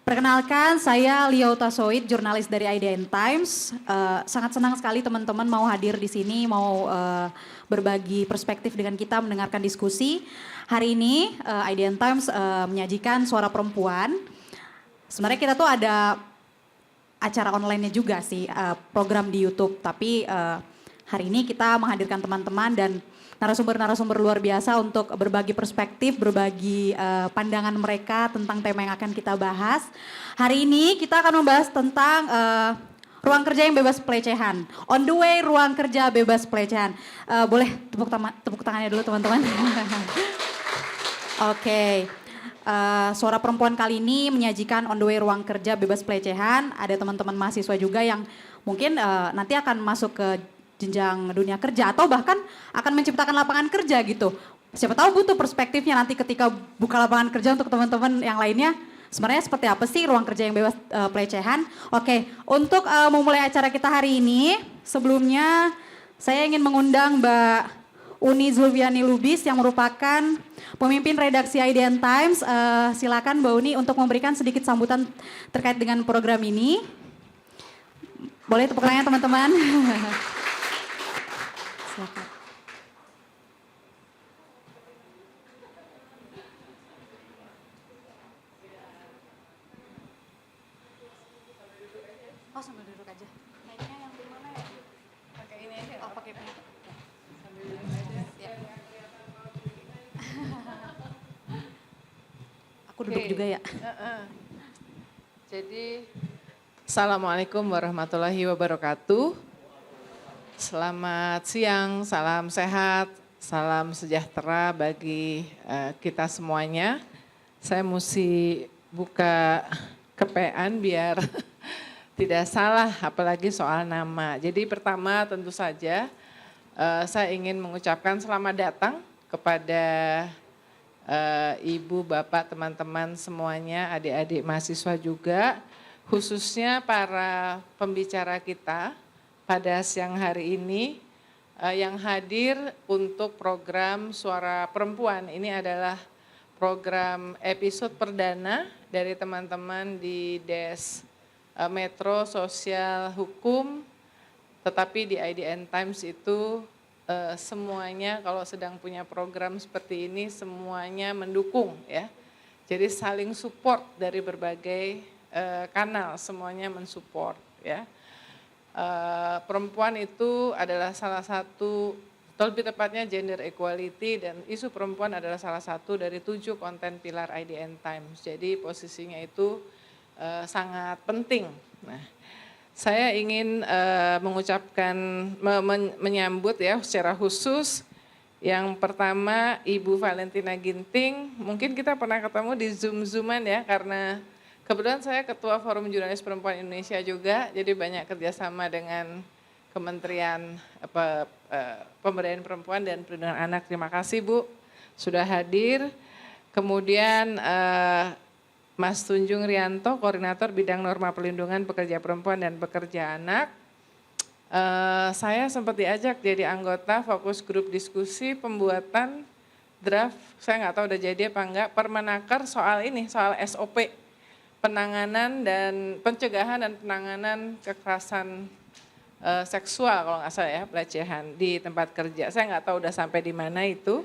Perkenalkan, saya Leo Tasoid, jurnalis dari IDN Times. Sangat senang sekali teman-teman mau hadir di sini, mau berbagi perspektif dengan kita, mendengarkan diskusi. Hari ini IDN Times menyajikan suara perempuan. Sebenarnya kita tuh ada acara online-nya juga sih, program di YouTube. Tapi hari ini kita menghadirkan teman-teman dan narasumber-narasumber luar biasa untuk berbagi perspektif, berbagi pandangan mereka tentang tema yang akan kita bahas. Hari ini kita akan membahas tentang ruang kerja yang bebas pelecehan. On the way, ruang kerja bebas pelecehan. Boleh tepuk tangannya dulu teman-teman. Oke. Suara perempuan kali ini menyajikan on the way ruang kerja bebas pelecehan. Ada teman-teman mahasiswa juga yang mungkin nanti akan masuk ke jenjang dunia kerja atau bahkan akan menciptakan lapangan kerja gitu. Siapa tahu butuh perspektifnya nanti ketika buka lapangan kerja untuk teman-teman yang lainnya. Sebenarnya seperti apa sih ruang kerja yang bebas pelecehan? Oke, untuk memulai acara kita hari ini, sebelumnya saya ingin mengundang Mbak Uni Zulfiani Lubis yang merupakan pemimpin redaksi IDN Times. Silakan Mbak Uni untuk memberikan sedikit sambutan terkait dengan program ini. Boleh tepuk tangannya teman-teman. Silakan. Oh sambil duduk aja. Mic-nya yang di mana ya? Pakai ini aja. Oh pakai mic. Sambil duduk aja. Ya. Aku duduk juga ya. Jadi, Assalamualaikum warahmatullahi wabarakatuh. Selamat siang, salam sehat, salam sejahtera bagi kita semuanya. Saya mesti buka kepean biar tidak salah, apalagi soal nama. Jadi pertama tentu saja saya ingin mengucapkan selamat datang kepada ibu, bapak, teman-teman semuanya, adik-adik mahasiswa juga, khususnya para pembicara kita pada siang hari ini yang hadir untuk program Suara Perempuan. Ini adalah program episode perdana dari teman-teman di Des Metro Sosial Hukum, tetapi di IDN Times itu semuanya kalau sedang punya program seperti ini semuanya mendukung ya. Jadi saling support dari berbagai kanal, semuanya mensupport ya. Perempuan itu adalah salah satu, atau lebih tepatnya gender equality, dan isu perempuan adalah salah satu dari 7 konten pilar IDN Times. Jadi posisinya itu sangat penting. Nah, saya ingin mengucapkan, menyambut ya secara khusus. Yang pertama Ibu Valentina Ginting, mungkin kita pernah ketemu di Zoom-Zooman ya, karena kebetulan saya Ketua Forum Jurnalis Perempuan Indonesia juga, jadi banyak kerjasama dengan Kementerian Pemberdayaan Perempuan dan Perlindungan Anak. Terima kasih Bu sudah hadir. Kemudian Mas Tunjung Rianto, Koordinator Bidang Norma Perlindungan Pekerja Perempuan dan Pekerja Anak. Saya sempat diajak jadi anggota fokus grup diskusi pembuatan draft, saya nggak tahu udah jadi apa enggak, Permenaker soal ini, soal SOP. Penanganan dan pencegahan dan penanganan kekerasan seksual kalau nggak salah ya, pelecehan di tempat kerja. Saya nggak tahu udah sampai di mana itu.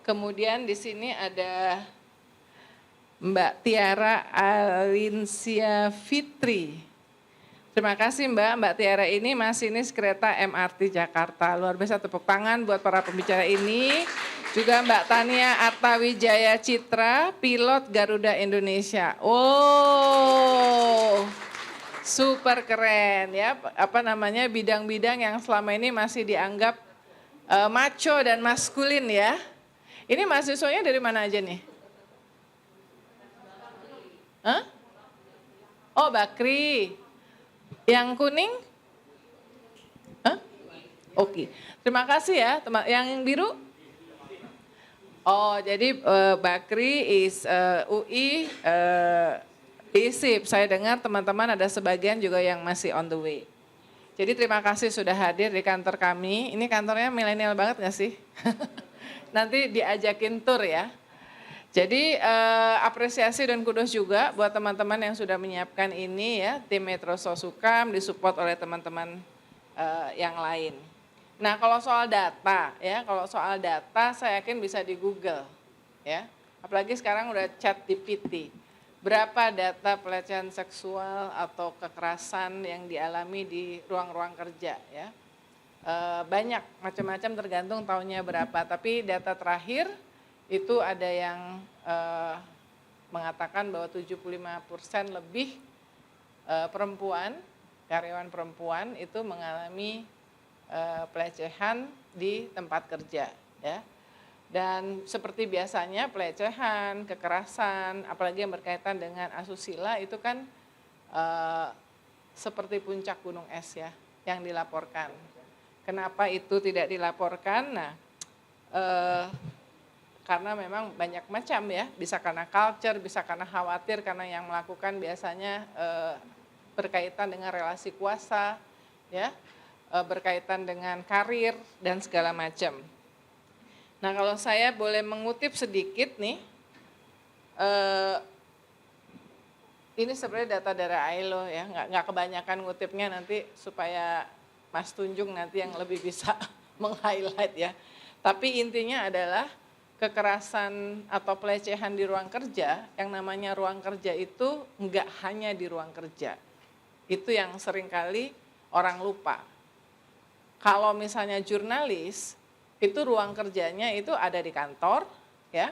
Kemudian di sini ada Mbak Tiara Alinsia Fitri. Terima kasih Mbak Tiara ini masinis kereta MRT Jakarta. Luar biasa, tepuk tangan buat para pembicara ini. Juga Mbak Tania Artawijaya Citra, pilot Garuda Indonesia. Oh, super keren ya. Apa namanya, bidang-bidang yang selama ini masih dianggap macho dan maskulin ya. Ini mahasiswanya dari mana aja nih? Hah? Oh, Bakri. Yang kuning? Hah? Oke. Terima kasih ya. Yang biru? Oh, jadi Bakri is UI ISIP. Saya dengar teman-teman ada sebagian juga yang masih on the way. Jadi terima kasih sudah hadir di kantor kami. Ini kantornya milenial banget gak sih? Nanti diajakin tur ya. Jadi apresiasi dan kudos juga buat teman-teman yang sudah menyiapkan ini ya, tim Metro Sosukam disupport oleh teman-teman yang lain. Nah kalau soal data ya, saya yakin bisa di Google ya, apalagi sekarang udah ChatGPT. Berapa data pelecehan seksual atau kekerasan yang dialami di ruang-ruang kerja ya. Banyak macam-macam tergantung tahunnya berapa, tapi data terakhir itu ada yang mengatakan bahwa 75% lebih perempuan, karyawan perempuan itu mengalami pelecehan di tempat kerja ya. Dan seperti biasanya pelecehan, kekerasan, apalagi yang berkaitan dengan asusila itu kan seperti puncak gunung es ya yang dilaporkan. Kenapa itu tidak dilaporkan? Nah, karena memang banyak macam ya, bisa karena culture, bisa karena khawatir, karena yang melakukan biasanya berkaitan dengan relasi kuasa, ya, berkaitan dengan karir dan segala macam. Nah kalau saya boleh mengutip sedikit nih, ini sebenarnya data dari ILO ya, nggak kebanyakan ngutipnya nanti supaya Mas Tunjung nanti yang lebih bisa meng-highlight ya. Tapi intinya adalah kekerasan atau pelecehan di ruang kerja, yang namanya ruang kerja itu enggak hanya di ruang kerja. Itu yang seringkali orang lupa. Kalau misalnya jurnalis, itu ruang kerjanya itu ada di kantor, ya,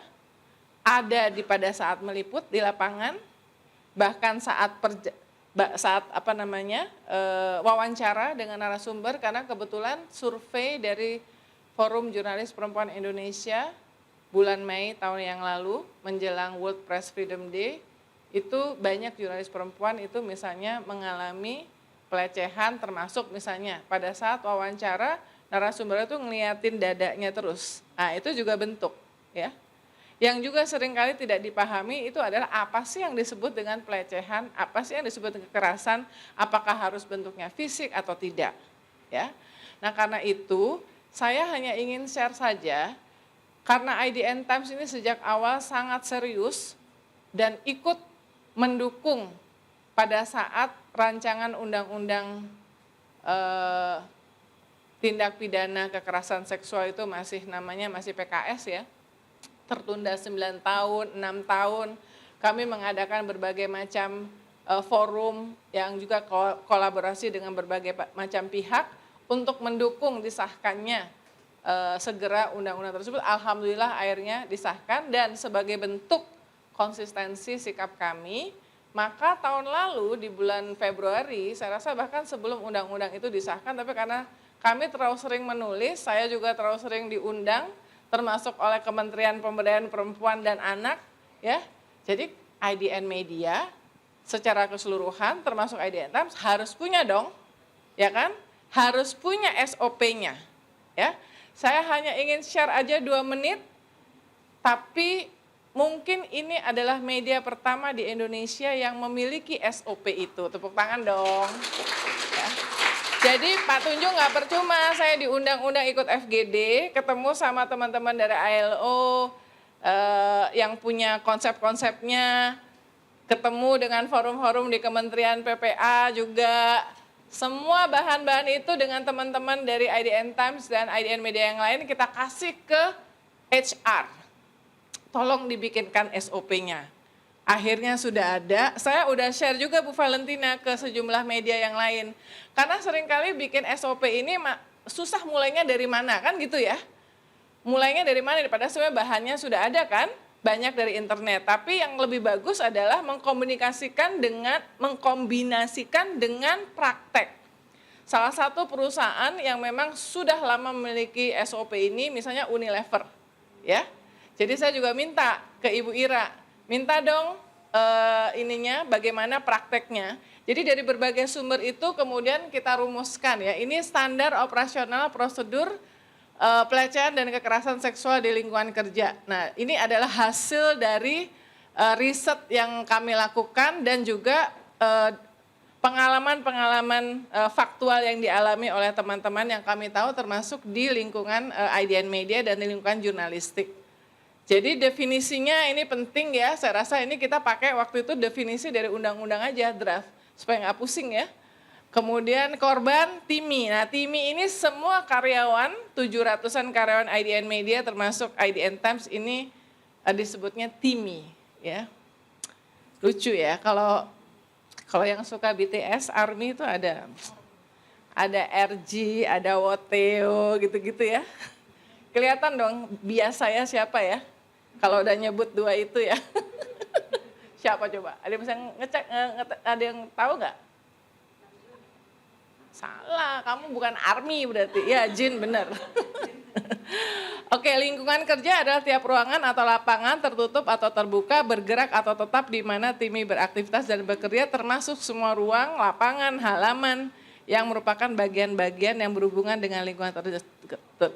ada pada saat meliput di lapangan, bahkan saat wawancara dengan narasumber, karena kebetulan survei dari Forum Jurnalis Perempuan Indonesia bulan Mei tahun yang lalu menjelang World Press Freedom Day, itu banyak jurnalis perempuan itu misalnya mengalami pelecehan, termasuk misalnya pada saat wawancara narasumber itu ngeliatin dadanya terus. Nah itu juga bentuk ya. Yang juga seringkali tidak dipahami itu adalah apa sih yang disebut dengan pelecehan, apa sih yang disebut dengan kekerasan, apakah harus bentuknya fisik atau tidak ya. Nah karena itu saya hanya ingin share saja, karena IDN Times ini sejak awal sangat serius dan ikut mendukung pada saat rancangan undang-undang tindak pidana kekerasan seksual itu masih PKS ya, tertunda 9 tahun, 6 tahun, kami mengadakan berbagai macam forum yang juga kolaborasi dengan berbagai macam pihak untuk mendukung disahkannya segera undang-undang tersebut. Alhamdulillah akhirnya disahkan, dan sebagai bentuk konsistensi sikap kami, maka tahun lalu di bulan Februari, saya rasa bahkan sebelum undang-undang itu disahkan, tapi karena kami terlalu sering menulis, saya juga terlalu sering diundang, termasuk oleh Kementerian Pemberdayaan Perempuan dan Anak, ya. Jadi IDN Media secara keseluruhan, termasuk IDN Times, harus punya dong, ya kan? Harus punya SOP-nya, ya. Saya hanya ingin share aja 2 menit, tapi mungkin ini adalah media pertama di Indonesia yang memiliki SOP itu. Tepuk tangan dong. Ya. Jadi Pak Tunjung nggak percuma saya diundang-undang ikut FGD, ketemu sama teman-teman dari ILO yang punya konsep-konsepnya, ketemu dengan forum-forum di Kementerian PPA juga. Semua bahan-bahan itu dengan teman-teman dari IDN Times dan IDN Media yang lain kita kasih ke HR. Tolong dibikinkan SOP-nya. Akhirnya sudah ada, saya udah share juga Bu Valentina ke sejumlah media yang lain. Karena seringkali bikin SOP ini susah mulainya dari mana, kan gitu ya. Mulainya dari mana, padahal sebenarnya bahannya sudah ada kan, banyak dari internet. Tapi yang lebih bagus adalah mengkombinasikan dengan praktek. Salah satu perusahaan yang memang sudah lama memiliki SOP ini, misalnya Unilever, ya. Jadi saya juga minta ke Ibu Ira, minta dong bagaimana prakteknya. Jadi dari berbagai sumber itu kemudian kita rumuskan ya, ini standar operasional prosedur pelecehan dan kekerasan seksual di lingkungan kerja. Nah ini adalah hasil dari riset yang kami lakukan dan juga pengalaman-pengalaman faktual yang dialami oleh teman-teman yang kami tahu termasuk di lingkungan IDN Media dan di lingkungan jurnalistik. Jadi definisinya ini penting ya, saya rasa ini kita pakai waktu itu definisi dari undang-undang aja, draft, supaya nggak pusing ya. Kemudian korban TIMI. Nah TIMI ini semua karyawan, 700-an karyawan IDN Media termasuk IDN Times ini disebutnya TIMI ya. Lucu ya, kalau yang suka BTS, ARMY itu ada RG, ada Woteo gitu-gitu ya. Kelihatan dong biasanya siapa ya? Kalau udah nyebut dua itu ya. Siapa coba? Ada yang bisa ngecek, ada yang tahu nggak? Salah, kamu bukan ARMY berarti. Ya, Jin benar. Oke, lingkungan kerja adalah tiap ruangan atau lapangan tertutup atau terbuka, bergerak atau tetap di mana TIMI beraktivitas dan bekerja, termasuk semua ruang, lapangan, halaman yang merupakan bagian-bagian yang berhubungan dengan lingkungan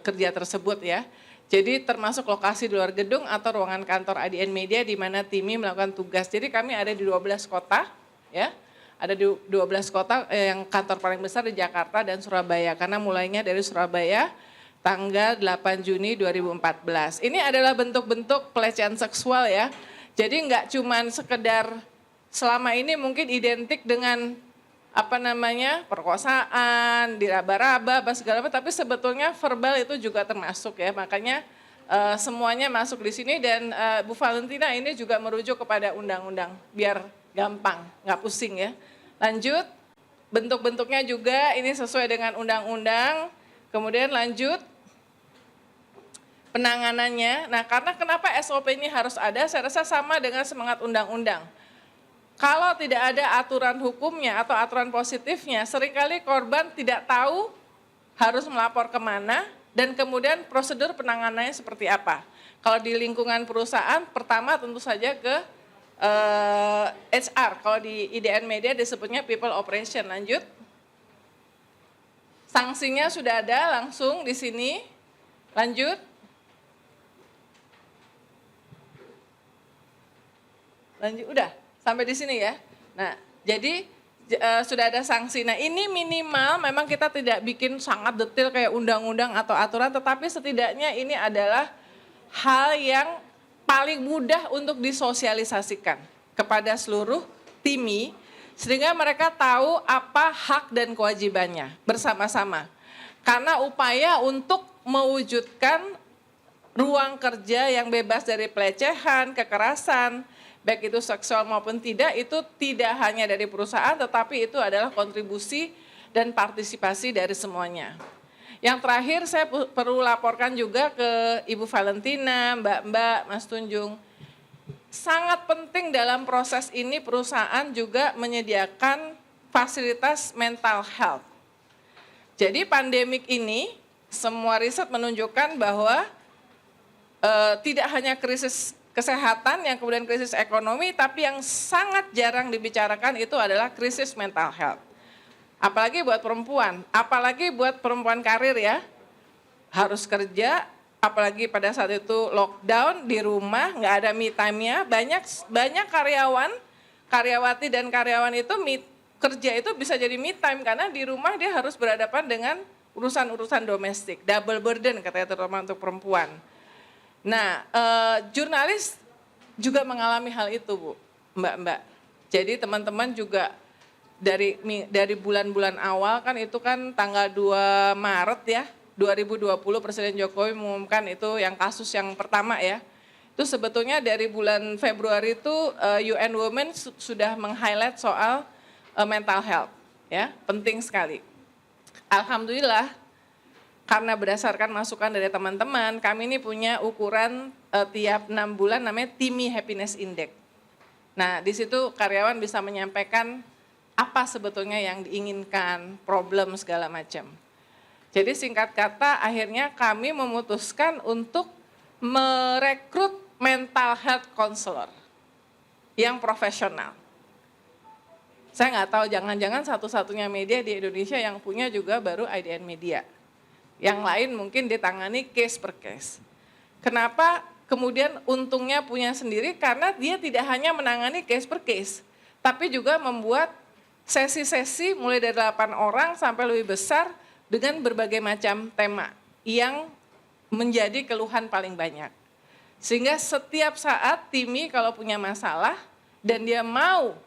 kerja tersebut ya. Jadi termasuk lokasi di luar gedung atau ruangan kantor IDN Media di mana TIMI melakukan tugas. Jadi kami ada di 12 kota ya. Ada di 12 kota yang kantor paling besar di Jakarta dan Surabaya. Karena mulainya dari Surabaya tanggal 8 Juni 2014. Ini adalah bentuk-bentuk pelecehan seksual ya. Jadi enggak cuman sekedar selama ini mungkin identik dengan perkosaan, diraba-raba, apa segala macam, tapi sebetulnya verbal itu juga termasuk ya, makanya semuanya masuk di sini dan Bu Valentina ini juga merujuk kepada undang-undang, biar gampang, nggak pusing ya. Lanjut, bentuk-bentuknya juga ini sesuai dengan undang-undang, kemudian lanjut, penanganannya, nah karena kenapa SOP ini harus ada, saya rasa sama dengan semangat undang-undang. Kalau tidak ada aturan hukumnya atau aturan positifnya, seringkali korban tidak tahu harus melapor kemana dan kemudian prosedur penanganannya seperti apa. Kalau di lingkungan perusahaan, pertama tentu saja ke HR. Kalau di IDN Media disebutnya People Operation. Lanjut. Sanksinya sudah ada langsung di sini. Lanjut. Udah. Sampai di sini ya. Nah, jadi sudah ada sanksi. Nah, ini minimal memang kita tidak bikin sangat detail kayak undang-undang atau aturan, tetapi setidaknya ini adalah hal yang paling mudah untuk disosialisasikan kepada seluruh TIMI sehingga mereka tahu apa hak dan kewajibannya bersama-sama. Karena upaya untuk mewujudkan ruang kerja yang bebas dari pelecehan, kekerasan, baik itu seksual maupun tidak, itu tidak hanya dari perusahaan, tetapi itu adalah kontribusi dan partisipasi dari semuanya. Yang terakhir saya perlu laporkan juga ke Ibu Valentina, Mbak-mbak, Mas Tunjung. Sangat penting dalam proses ini perusahaan juga menyediakan fasilitas mental health. Jadi pandemik ini, semua riset menunjukkan bahwa tidak hanya krisis kesehatan yang kemudian krisis ekonomi, tapi yang sangat jarang dibicarakan itu adalah krisis mental health. Apalagi buat perempuan karir ya, harus kerja, apalagi pada saat itu lockdown di rumah, nggak ada me time-nya, banyak karyawati dan karyawan itu kerja itu bisa jadi me time karena di rumah dia harus berhadapan dengan urusan-urusan domestik, double burden katanya terutama untuk perempuan. Nah, jurnalis juga mengalami hal itu, Bu, Mbak-mbak. Jadi teman-teman juga dari bulan-bulan awal kan itu kan tanggal 2 Maret ya, 2020 Presiden Jokowi mengumumkan itu yang kasus yang pertama ya. Itu sebetulnya dari bulan Februari itu UN Women sudah meng-highlight soal mental health ya, penting sekali. Alhamdulillah, karena berdasarkan masukan dari teman-teman, kami ini punya ukuran tiap 6 bulan namanya TIMI Happiness Index. Nah, di situ karyawan bisa menyampaikan apa sebetulnya yang diinginkan, problem segala macam. Jadi singkat kata, akhirnya kami memutuskan untuk merekrut mental health counselor yang profesional. Saya nggak tahu, jangan-jangan satu-satunya media di Indonesia yang punya juga baru IDN Media. Yang lain mungkin ditangani case per case. Kenapa kemudian untungnya punya sendiri? Karena dia tidak hanya menangani case per case, tapi juga membuat sesi-sesi mulai dari 8 orang sampai lebih besar dengan berbagai macam tema yang menjadi keluhan paling banyak. Sehingga setiap saat Timi kalau punya masalah dan dia mau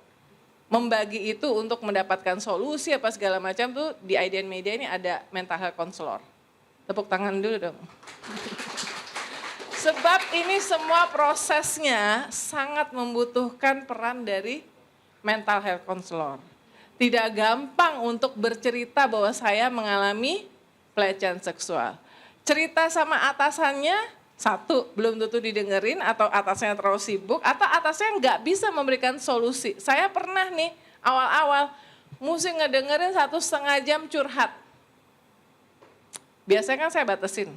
membagi itu untuk mendapatkan solusi apa segala macam tuh di IDN Media ini ada mental health counselor. Tepuk tangan dulu dong. Sebab ini semua prosesnya sangat membutuhkan peran dari mental health counselor. Tidak gampang untuk bercerita bahwa saya mengalami pelecehan seksual. Cerita sama atasannya, satu, belum tentu didengerin atau atasnya terlalu sibuk atau atasnya nggak bisa memberikan solusi. Saya pernah nih awal-awal mesti ngedengerin 1,5 jam curhat. Biasanya kan saya batasin,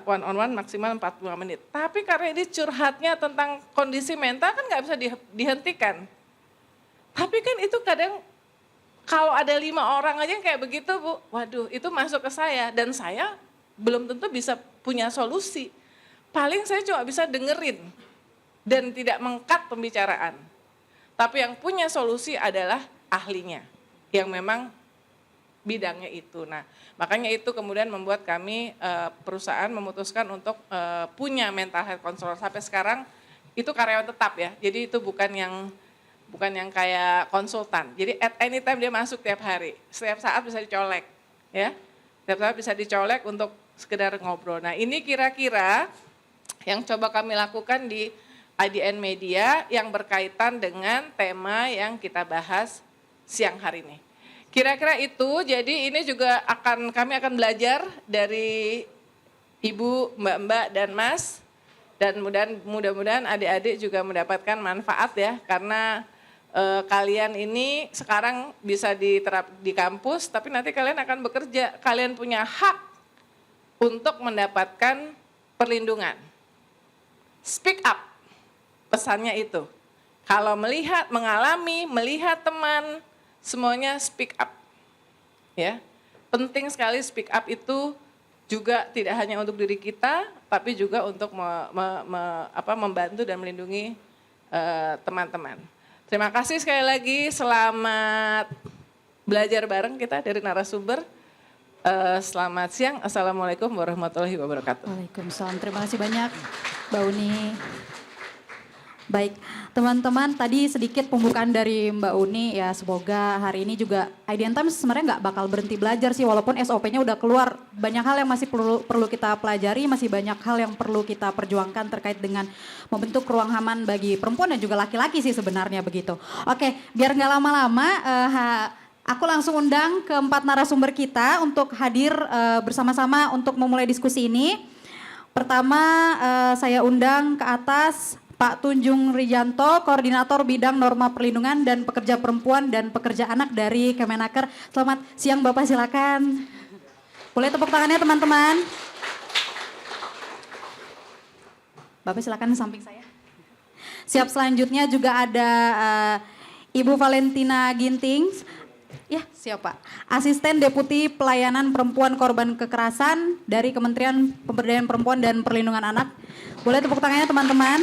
one on one maksimal 45 menit. Tapi karena ini curhatnya tentang kondisi mental kan nggak bisa dihentikan. Tapi kan itu kadang kalau ada 5 orang aja yang kayak begitu Bu, waduh itu masuk ke saya dan saya belum tentu bisa punya solusi. Paling saya cuma bisa dengerin dan tidak mengkat pembicaraan. Tapi yang punya solusi adalah ahlinya yang memang bidangnya itu. Nah, makanya itu kemudian membuat kami perusahaan memutuskan untuk punya mental health counselor sampai sekarang itu karyawan tetap ya. Jadi itu bukan yang kayak konsultan. Jadi at any time dia masuk tiap hari. Setiap saat bisa dicolek ya. Setiap saat bisa dicolek untuk sekedar ngobrol. Nah, ini kira-kira yang coba kami lakukan di IDN Media yang berkaitan dengan tema yang kita bahas siang hari ini. Kira-kira itu, jadi ini juga kami akan belajar dari Ibu, Mbak-mbak, dan Mas. Dan mudah-mudahan adik-adik juga mendapatkan manfaat ya, karena kalian ini sekarang bisa diterap di kampus, tapi nanti kalian akan bekerja. Kalian punya hak untuk mendapatkan perlindungan. Speak up, pesannya itu. Kalau melihat teman, semuanya speak up. Ya, penting sekali speak up itu juga tidak hanya untuk diri kita, tapi juga untuk membantu dan melindungi teman-teman. Terima kasih sekali lagi, selamat belajar bareng kita dari narasumber. Selamat siang, Assalamualaikum warahmatullahi wabarakatuh. Waalaikumsalam, terima kasih banyak Mbak Uni. Baik, teman-teman tadi sedikit pembukaan dari Mbak Uni ya, semoga hari ini juga IDN Times sebenarnya nggak bakal berhenti belajar sih, walaupun SOP-nya udah keluar. Banyak hal yang masih perlu kita pelajari, masih banyak hal yang perlu kita perjuangkan terkait dengan membentuk ruang aman bagi perempuan dan juga laki-laki sih sebenarnya begitu. Oke, biar nggak lama-lama, aku langsung undang keempat narasumber kita untuk hadir bersama-sama untuk memulai diskusi ini. Pertama saya undang ke atas Pak Tunjung Rijanto, Koordinator Bidang Norma Perlindungan dan Pekerja Perempuan dan Pekerja Anak dari Kemenaker. Selamat siang Bapak, silakan. Boleh tepuk tangannya teman-teman. Bapak silakan di samping saya. Siap, selanjutnya juga ada Ibu Valentina Ginting. Ya, siapa? Asisten Deputi Pelayanan Perempuan Korban Kekerasan dari Kementerian Pemberdayaan Perempuan dan Perlindungan Anak. Boleh tepuk tangannya teman-teman.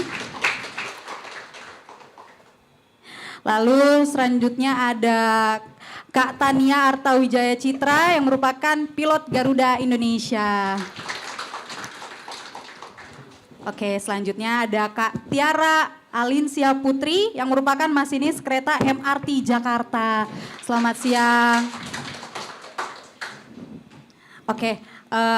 Lalu selanjutnya ada Kak Tania Artawijaya Citra yang merupakan pilot Garuda Indonesia. Oke, selanjutnya ada Kak Tiara Alinsia Putri yang merupakan masinis kereta MRT Jakarta. Selamat siang. Oke,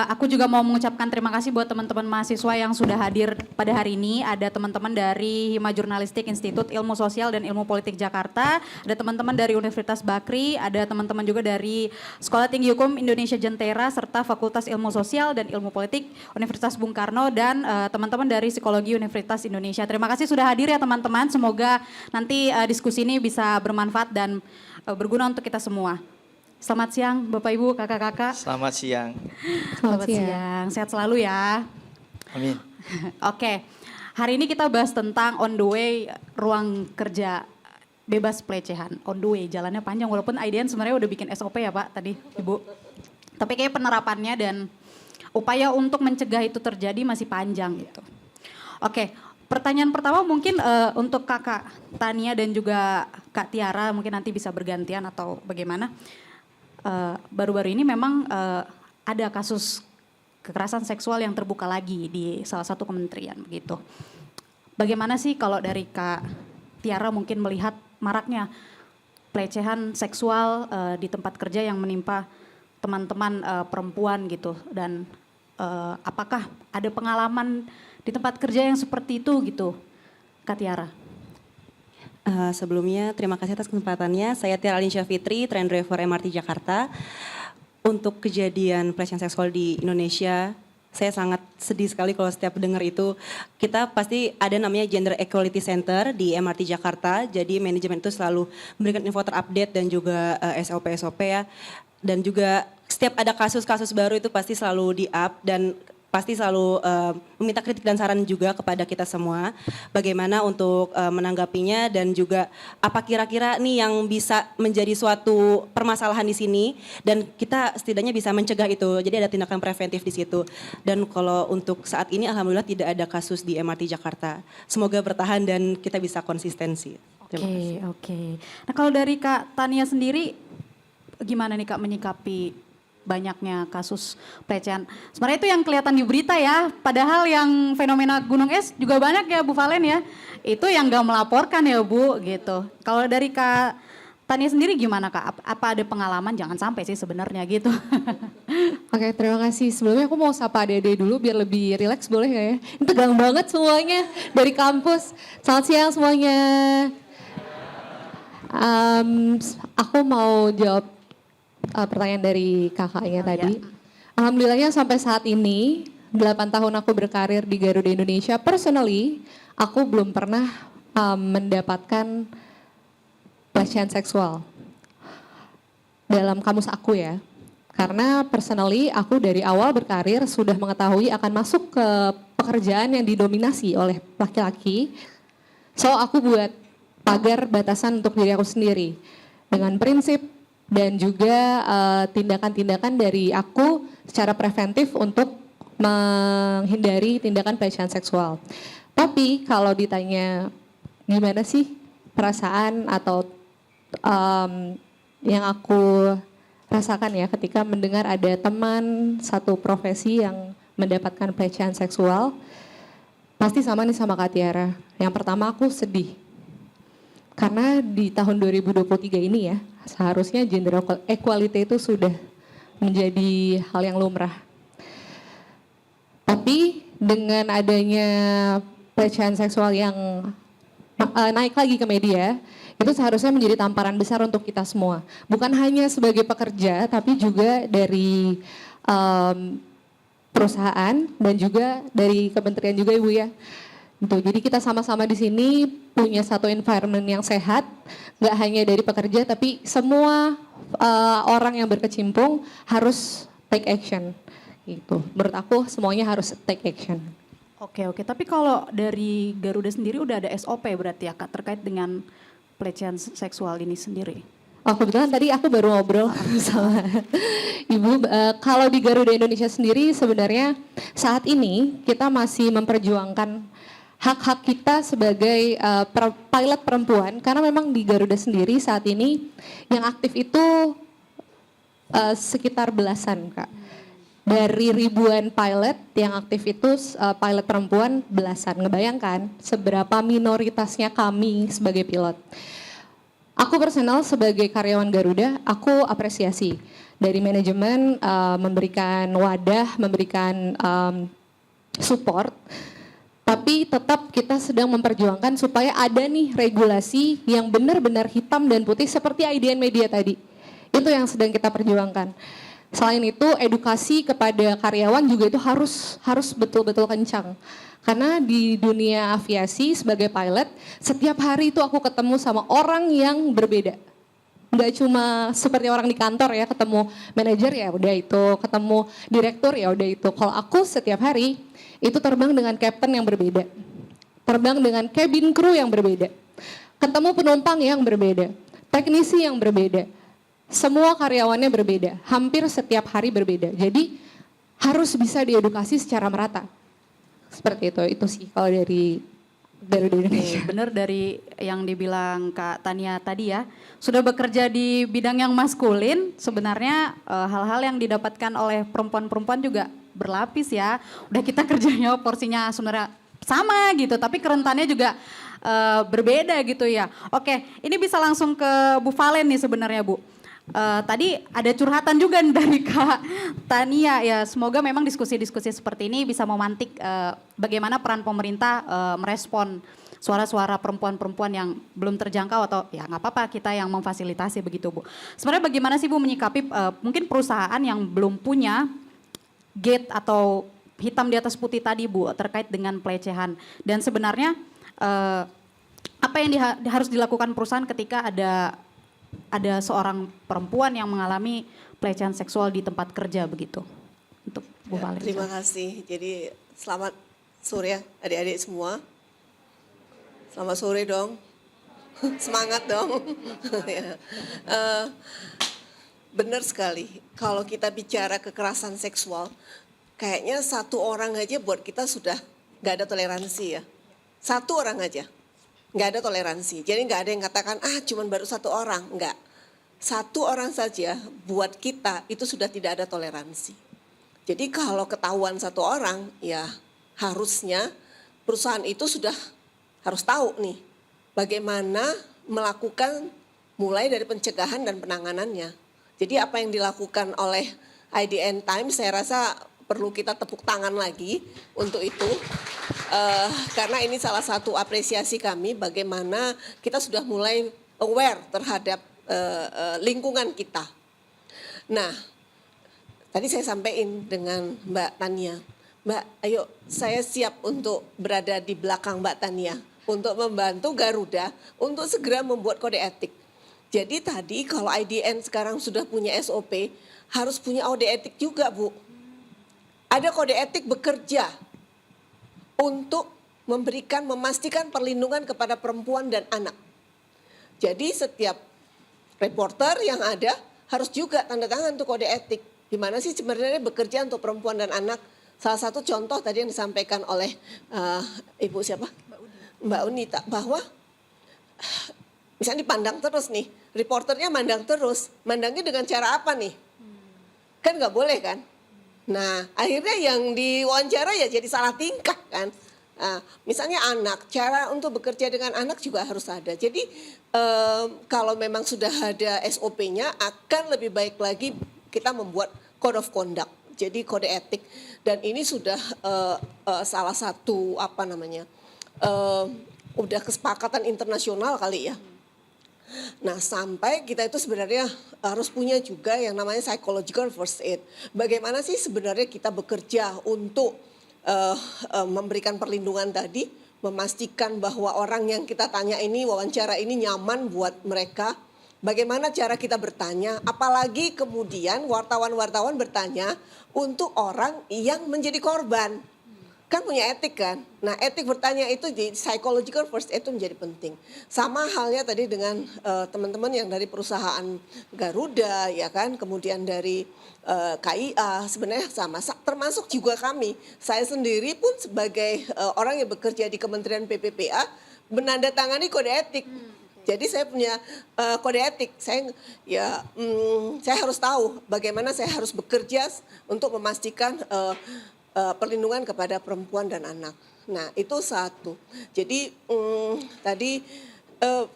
aku juga mau mengucapkan terima kasih buat teman-teman mahasiswa yang sudah hadir pada hari ini. Ada teman-teman dari Hima Jurnalistik Institut Ilmu Sosial dan Ilmu Politik Jakarta, ada teman-teman dari Universitas Bakri, ada teman-teman juga dari Sekolah Tinggi Hukum Indonesia Jentera, serta Fakultas Ilmu Sosial dan Ilmu Politik Universitas Bung Karno, dan teman-teman dari Psikologi Universitas Indonesia. Terima kasih sudah hadir ya teman-teman, semoga nanti diskusi ini bisa bermanfaat dan berguna untuk kita semua. Selamat siang Bapak Ibu, kakak-kakak. Selamat siang. Selamat siang, sehat selalu ya. Amin. Oke, hari ini kita bahas tentang on the way ruang kerja bebas pelecehan. On the way, jalannya panjang walaupun IDN sebenarnya udah bikin SOP ya Pak tadi Ibu. Tapi kayak penerapannya dan upaya untuk mencegah itu terjadi masih panjang gitu. Oke, pertanyaan pertama mungkin untuk Kakak Tania dan juga Kak Tiara, mungkin nanti bisa bergantian atau bagaimana. Baru-baru ini memang ada kasus kekerasan seksual yang terbuka lagi di salah satu kementerian begitu. Bagaimana sih kalau dari Kak Tiara mungkin melihat maraknya pelecehan seksual di tempat kerja yang menimpa teman-teman perempuan gitu, dan apakah ada pengalaman di tempat kerja yang seperti itu gitu, Kak Tiara? Sebelumnya terima kasih atas kesempatannya. Saya Tiara Alinsya Fitri, train driver MRT Jakarta. Untuk kejadian pelecehan seksual di Indonesia, saya sangat sedih sekali kalau setiap dengar itu. Kita pasti ada namanya Gender Equality Center di MRT Jakarta. Jadi manajemen itu selalu memberikan info terupdate dan juga SOP-SOP ya. Dan juga setiap ada kasus-kasus baru itu pasti selalu di-up dan pasti selalu meminta kritik dan saran juga kepada kita semua bagaimana untuk menanggapinya, dan juga apa kira-kira nih yang bisa menjadi suatu permasalahan di sini dan kita setidaknya bisa mencegah itu. Jadi ada tindakan preventif di situ. Dan kalau untuk saat ini alhamdulillah tidak ada kasus di MRT Jakarta. Semoga bertahan dan kita bisa konsistensi. Oke. Nah kalau dari Kak Tania sendiri gimana nih Kak menyikapi banyaknya kasus pelecehan? Sebenarnya itu yang kelihatan di berita ya, padahal yang fenomena gunung es juga banyak ya Bu Valen ya. Itu yang gak melaporkan ya Bu gitu. Kalau dari Kak Tania sendiri gimana Kak? Apa ada pengalaman? Jangan sampai sih sebenarnya gitu. Oke, terima kasih. Sebelumnya aku mau sapa Dede dulu biar lebih rileks, boleh gak ya? Ini tegang banget semuanya dari kampus. Selamat siang semuanya. Aku mau jawab pertanyaan dari kakaknya tadi. Alhamdulillahnya sampai saat ini 8 tahun aku berkarir di Garuda Indonesia, personally aku belum pernah mendapatkan pelecehan seksual dalam kamus aku ya. Karena personally aku dari awal berkarir sudah mengetahui akan masuk ke pekerjaan yang didominasi oleh laki-laki. So aku buat pagar batasan untuk diri aku sendiri dengan prinsip dan juga tindakan-tindakan dari aku secara preventif untuk menghindari tindakan pelecehan seksual. Tapi kalau ditanya gimana sih perasaan atau yang aku rasakan ya ketika mendengar ada teman satu profesi yang mendapatkan pelecehan seksual, pasti sama nih sama Kak Tiara. Yang pertama aku sedih. Karena di tahun 2023 ini ya, seharusnya gender equality itu sudah menjadi hal yang lumrah. Tapi dengan adanya pelecehan seksual yang naik lagi ke media, itu seharusnya menjadi tamparan besar untuk kita semua. Bukan hanya sebagai pekerja, tapi juga dari perusahaan dan juga dari kementerian juga Ibu ya. Jadi kita sama-sama di sini punya satu environment yang sehat, nggak hanya dari pekerja, tapi semua orang yang berkecimpung harus take action. Gitu. Menurut aku semuanya harus take action. Oke, tapi kalau dari Garuda sendiri udah ada SOP berarti ya Kak terkait dengan pelecehan seksual ini sendiri? Oh kebetulan tadi aku baru ngobrol sama Ibu. Kalau di Garuda Indonesia sendiri sebenarnya saat ini kita masih memperjuangkan hak-hak kita sebagai pilot perempuan, karena memang di Garuda sendiri saat ini yang aktif itu sekitar belasan Kak. Dari ribuan pilot yang aktif itu pilot perempuan belasan. Ngebayangkan seberapa minoritasnya kami sebagai pilot. Aku personal sebagai karyawan Garuda, aku apresiasi dari manajemen memberikan wadah, memberikan support. Tapi tetap kita sedang memperjuangkan supaya ada nih regulasi yang benar-benar hitam dan putih seperti IDN Media tadi. Itu yang sedang kita perjuangkan. Selain itu edukasi kepada karyawan juga itu harus betul-betul kencang. Karena di dunia aviasi sebagai pilot, setiap hari itu aku ketemu sama orang yang berbeda. Nggak cuma seperti orang di kantor ya, ketemu manajer ya udah itu, ketemu direktur ya udah itu. Kalau aku setiap hari itu terbang dengan kapten yang berbeda. Terbang dengan cabin crew yang berbeda. Ketemu penumpang yang berbeda. Teknisi yang berbeda. Semua karyawannya berbeda, hampir setiap hari berbeda. Jadi harus bisa diedukasi secara merata. Seperti itu sih kalau dari Indonesia. Benar dari yang dibilang Kak Tania tadi ya, sudah bekerja di bidang yang maskulin, sebenarnya hal-hal yang didapatkan oleh perempuan-perempuan juga berlapis ya. Udah kita kerjanya porsinya sebenarnya sama gitu, tapi kerentannya juga berbeda gitu ya. Oke, ini bisa langsung ke Bu Valen nih sebenarnya Bu. Tadi ada curhatan juga nih dari Kak Tania ya. Semoga memang diskusi-diskusi seperti ini bisa memantik bagaimana peran pemerintah merespon suara-suara perempuan-perempuan yang belum terjangkau atau ya nggak apa-apa kita yang memfasilitasi begitu Bu. Sebenarnya bagaimana sih Bu menyikapi mungkin perusahaan yang belum punya gate atau hitam di atas putih tadi Bu terkait dengan pelecehan, dan sebenarnya apa yang harus dilakukan perusahaan ketika ada seorang perempuan yang mengalami pelecehan seksual di tempat kerja begitu. Untuk Bu Valen. Terima kasih. Jadi selamat sore adik-adik semua. Selamat sore dong. Semangat dong. Ya. Benar sekali. Kalau kita bicara kekerasan seksual, kayaknya satu orang aja buat kita sudah nggak ada toleransi ya. Satu orang aja. Nggak ada toleransi. Jadi nggak ada yang katakan, cuman baru satu orang. Nggak. Satu orang saja buat kita itu sudah tidak ada toleransi. Jadi kalau ketahuan satu orang, ya harusnya perusahaan itu sudah harus tahu nih bagaimana melakukan mulai dari pencegahan dan penanganannya. Jadi apa yang dilakukan oleh IDN Times saya rasa perlu kita tepuk tangan lagi untuk itu. Karena ini salah satu apresiasi kami bagaimana kita sudah mulai aware terhadap lingkungan kita. Nah, tadi saya sampaikan dengan Mbak Tania, Mbak, ayo saya siap untuk berada di belakang Mbak Tania untuk membantu Garuda untuk segera membuat kode etik. Jadi tadi kalau IDN sekarang sudah punya SOP, harus punya kode etik juga Bu. Ada kode etik bekerja untuk memastikan perlindungan kepada perempuan dan anak. Jadi setiap reporter yang ada harus juga tanda tangan untuk kode etik. Gimana sih sebenarnya bekerja untuk perempuan dan anak. Salah satu contoh tadi yang disampaikan oleh Ibu siapa? Mbak Unita, bahwa misalnya dipandang terus nih, reporternya mandang terus. Mandangnya dengan cara apa nih? Kan nggak boleh kan? Nah akhirnya yang diwawancara ya jadi salah tingkah kan. Misalnya anak, cara untuk bekerja dengan anak juga harus ada. Jadi kalau memang sudah ada SOP-nya akan lebih baik lagi kita membuat code of conduct. Jadi kode etik, dan ini sudah salah satu udah kesepakatan internasional kali ya. Nah sampai kita itu sebenarnya harus punya juga yang namanya psychological first aid. Bagaimana sih sebenarnya kita bekerja untuk memberikan perlindungan tadi, memastikan bahwa orang yang kita tanya ini, wawancara ini nyaman buat mereka. Bagaimana cara kita bertanya, apalagi kemudian wartawan-wartawan bertanya untuk orang yang menjadi korban. Kan punya etik kan? Nah etik bertanya itu di psychological first aid itu menjadi penting. Sama halnya tadi dengan teman-teman yang dari perusahaan Garuda ya kan, kemudian dari KIA sebenarnya sama, termasuk juga kami. Saya sendiri pun sebagai orang yang bekerja di Kementerian PPPA menandatangani kode etik. Jadi saya punya kode etik. Saya harus tahu bagaimana saya harus bekerja untuk memastikan perlindungan kepada perempuan dan anak. Nah itu satu. Jadi tadi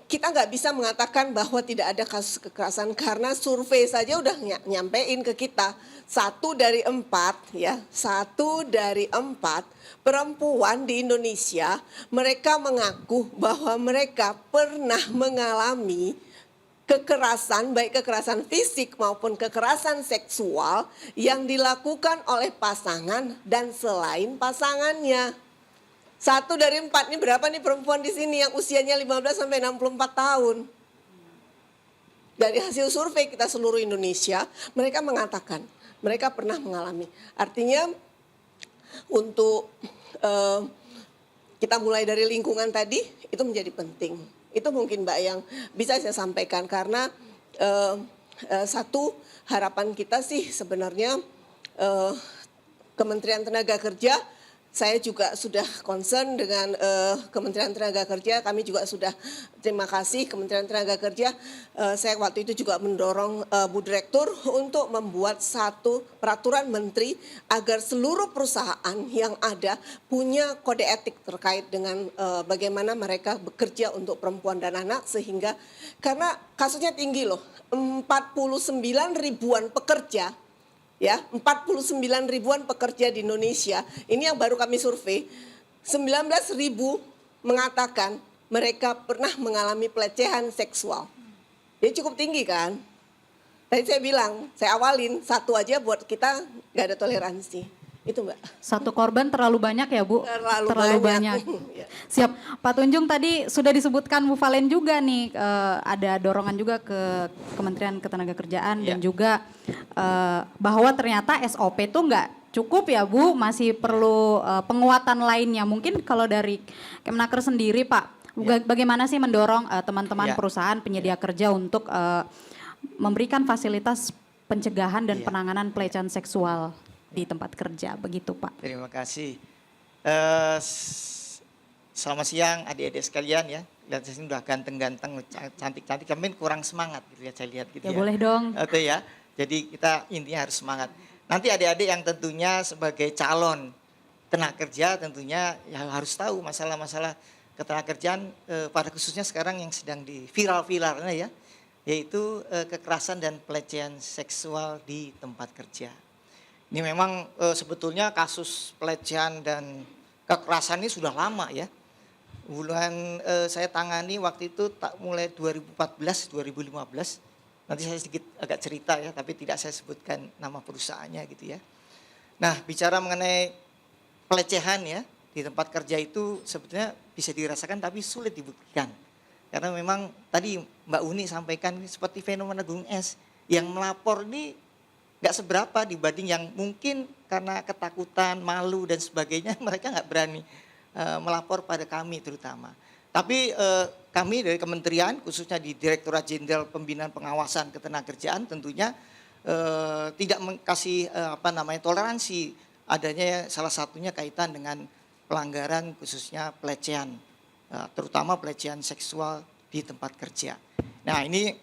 kita nggak bisa mengatakan bahwa tidak ada kasus kekerasan karena survei saja udah nyampein ke kita 1 dari 4 ya, 1 dari 4 perempuan di Indonesia mereka mengaku bahwa mereka pernah mengalami kekerasan, baik kekerasan fisik maupun kekerasan seksual yang dilakukan oleh pasangan dan selain pasangannya. 1 dari 4 ini berapa nih perempuan di sini yang usianya 15 sampai 64 tahun? Dari hasil survei kita seluruh Indonesia, mereka mengatakan mereka pernah mengalami. Artinya untuk kita mulai dari lingkungan tadi itu menjadi penting. Itu mungkin Mbak yang bisa saya sampaikan karena satu harapan kita sih sebenarnya Kementerian Tenaga Kerja saya juga sudah concern dengan Kementerian Tenaga Kerja. Kami juga sudah terima kasih Kementerian Tenaga Kerja. Saya waktu itu juga mendorong Bu Direktur untuk membuat satu peraturan menteri agar seluruh perusahaan yang ada punya kode etik terkait dengan bagaimana mereka bekerja untuk perempuan dan anak, sehingga karena kasusnya tinggi loh, 49 ribuan pekerja. Ya, 49 ribuan pekerja di Indonesia, ini yang baru kami survei, 19 ribu mengatakan mereka pernah mengalami pelecehan seksual. Jadi cukup tinggi kan? Tadi saya bilang, saya awalin, satu aja buat kita gak ada toleransi. Itu Mbak. Satu korban terlalu banyak ya Bu? Terlalu banyak. Ya. Siap. Pak Tunjung tadi sudah disebutkan Bu Valen juga nih, ada dorongan juga ke Kementerian Ketenagakerjaan dan juga bahwa ternyata SOP itu nggak cukup ya Bu, masih perlu penguatan lainnya. Mungkin kalau dari Kemenaker sendiri Pak, bagaimana sih mendorong teman-teman perusahaan penyedia kerja untuk memberikan fasilitas pencegahan dan penanganan pelecehan seksual di tempat kerja, begitu Pak? Terima kasih. Selamat siang adik-adik sekalian ya. Lihat saya udah ganteng-ganteng, cantik-cantik, tapi kurang semangat gitu ya, saya lihat gitu ya. Ya boleh dong. Oke ya. Jadi kita intinya harus semangat. Nanti adik-adik yang tentunya sebagai calon tenaga kerja tentunya ya harus tahu masalah-masalah ketenagakerjaan pada khususnya sekarang yang sedang di viral-viralnya ya, yaitu kekerasan dan pelecehan seksual di tempat kerja. Ini memang sebetulnya kasus pelecehan dan kekerasan ini sudah lama ya. Saya tangani waktu itu mulai 2014-2015. Nanti saya sedikit agak cerita ya, tapi tidak saya sebutkan nama perusahaannya gitu ya. Nah, bicara mengenai pelecehan ya di tempat kerja itu sebetulnya bisa dirasakan tapi sulit dibuktikan. Karena memang tadi Mbak Uni sampaikan seperti fenomena gunung es yang melapor ini nggak seberapa dibanding yang mungkin karena ketakutan, malu dan sebagainya mereka nggak berani melapor pada kami terutama. Tapi kami dari kementerian khususnya di Direktorat Jenderal Pembinaan Pengawasan Ketenagakerjaan tentunya tidak kasih toleransi adanya salah satunya kaitan dengan pelanggaran khususnya pelecehan, terutama pelecehan seksual di tempat kerja. Nah ini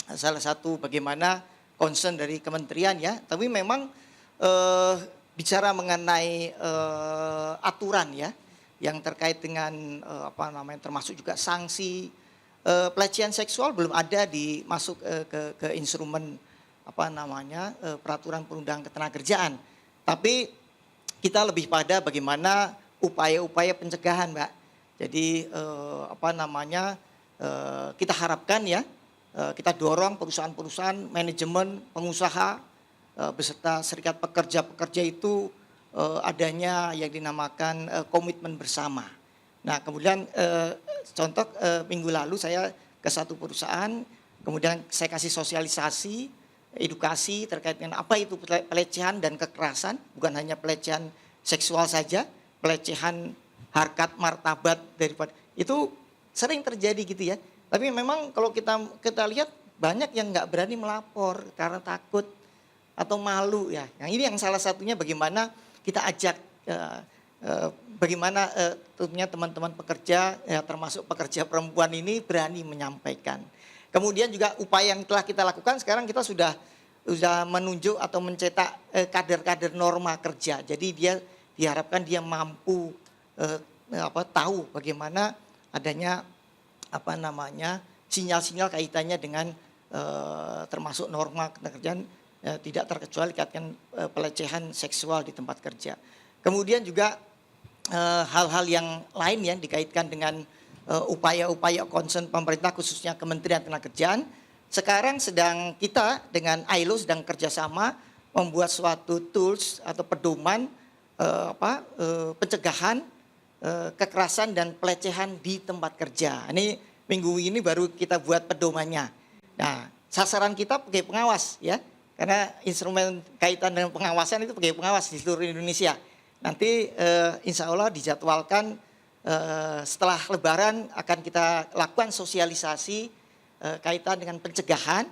salah satu bagaimana concern dari kementerian ya, tapi memang bicara mengenai aturan ya, yang terkait dengan termasuk juga sanksi pelecehan seksual belum ada masuk ke instrumen peraturan perundang ketenagakerjaan. Tapi kita lebih pada bagaimana upaya-upaya pencegahan, Mbak. Jadi kita harapkan ya. Kita dorong perusahaan-perusahaan, manajemen, pengusaha, beserta serikat pekerja-pekerja itu adanya yang dinamakan komitmen bersama. Nah kemudian contoh minggu lalu saya ke satu perusahaan, kemudian saya kasih sosialisasi, edukasi terkait dengan apa itu pelecehan dan kekerasan, bukan hanya pelecehan seksual saja, pelecehan harkat martabat daripada, itu sering terjadi gitu ya. Tapi memang kalau kita lihat banyak yang nggak berani melapor karena takut atau malu ya. Yang ini yang salah satunya bagaimana kita ajak bagaimana tentunya teman-teman pekerja ya, termasuk pekerja perempuan ini berani menyampaikan. Kemudian juga upaya yang telah kita lakukan sekarang kita sudah menunjuk atau mencetak kader-kader norma kerja. Jadi dia diharapkan dia mampu tahu bagaimana adanya sinyal-sinyal kaitannya dengan termasuk norma ketenagakerjaan tidak terkecuali kaitan pelecehan seksual di tempat kerja. Kemudian juga hal-hal yang lain yang dikaitkan dengan upaya-upaya concern pemerintah khususnya Kementerian Ketenagakerjaan. Sekarang kita dengan ILO sedang kerjasama membuat suatu tools atau pedoman pencegahan kekerasan dan pelecehan di tempat kerja. Ini minggu ini baru kita buat pedomannya. Nah, sasaran kita pakai pengawas ya. Karena instrumen kaitan dengan pengawasan itu pakai pengawas di seluruh Indonesia. Nanti insya Allah dijadwalkan setelah Lebaran akan kita lakukan sosialisasi kaitan dengan pencegahan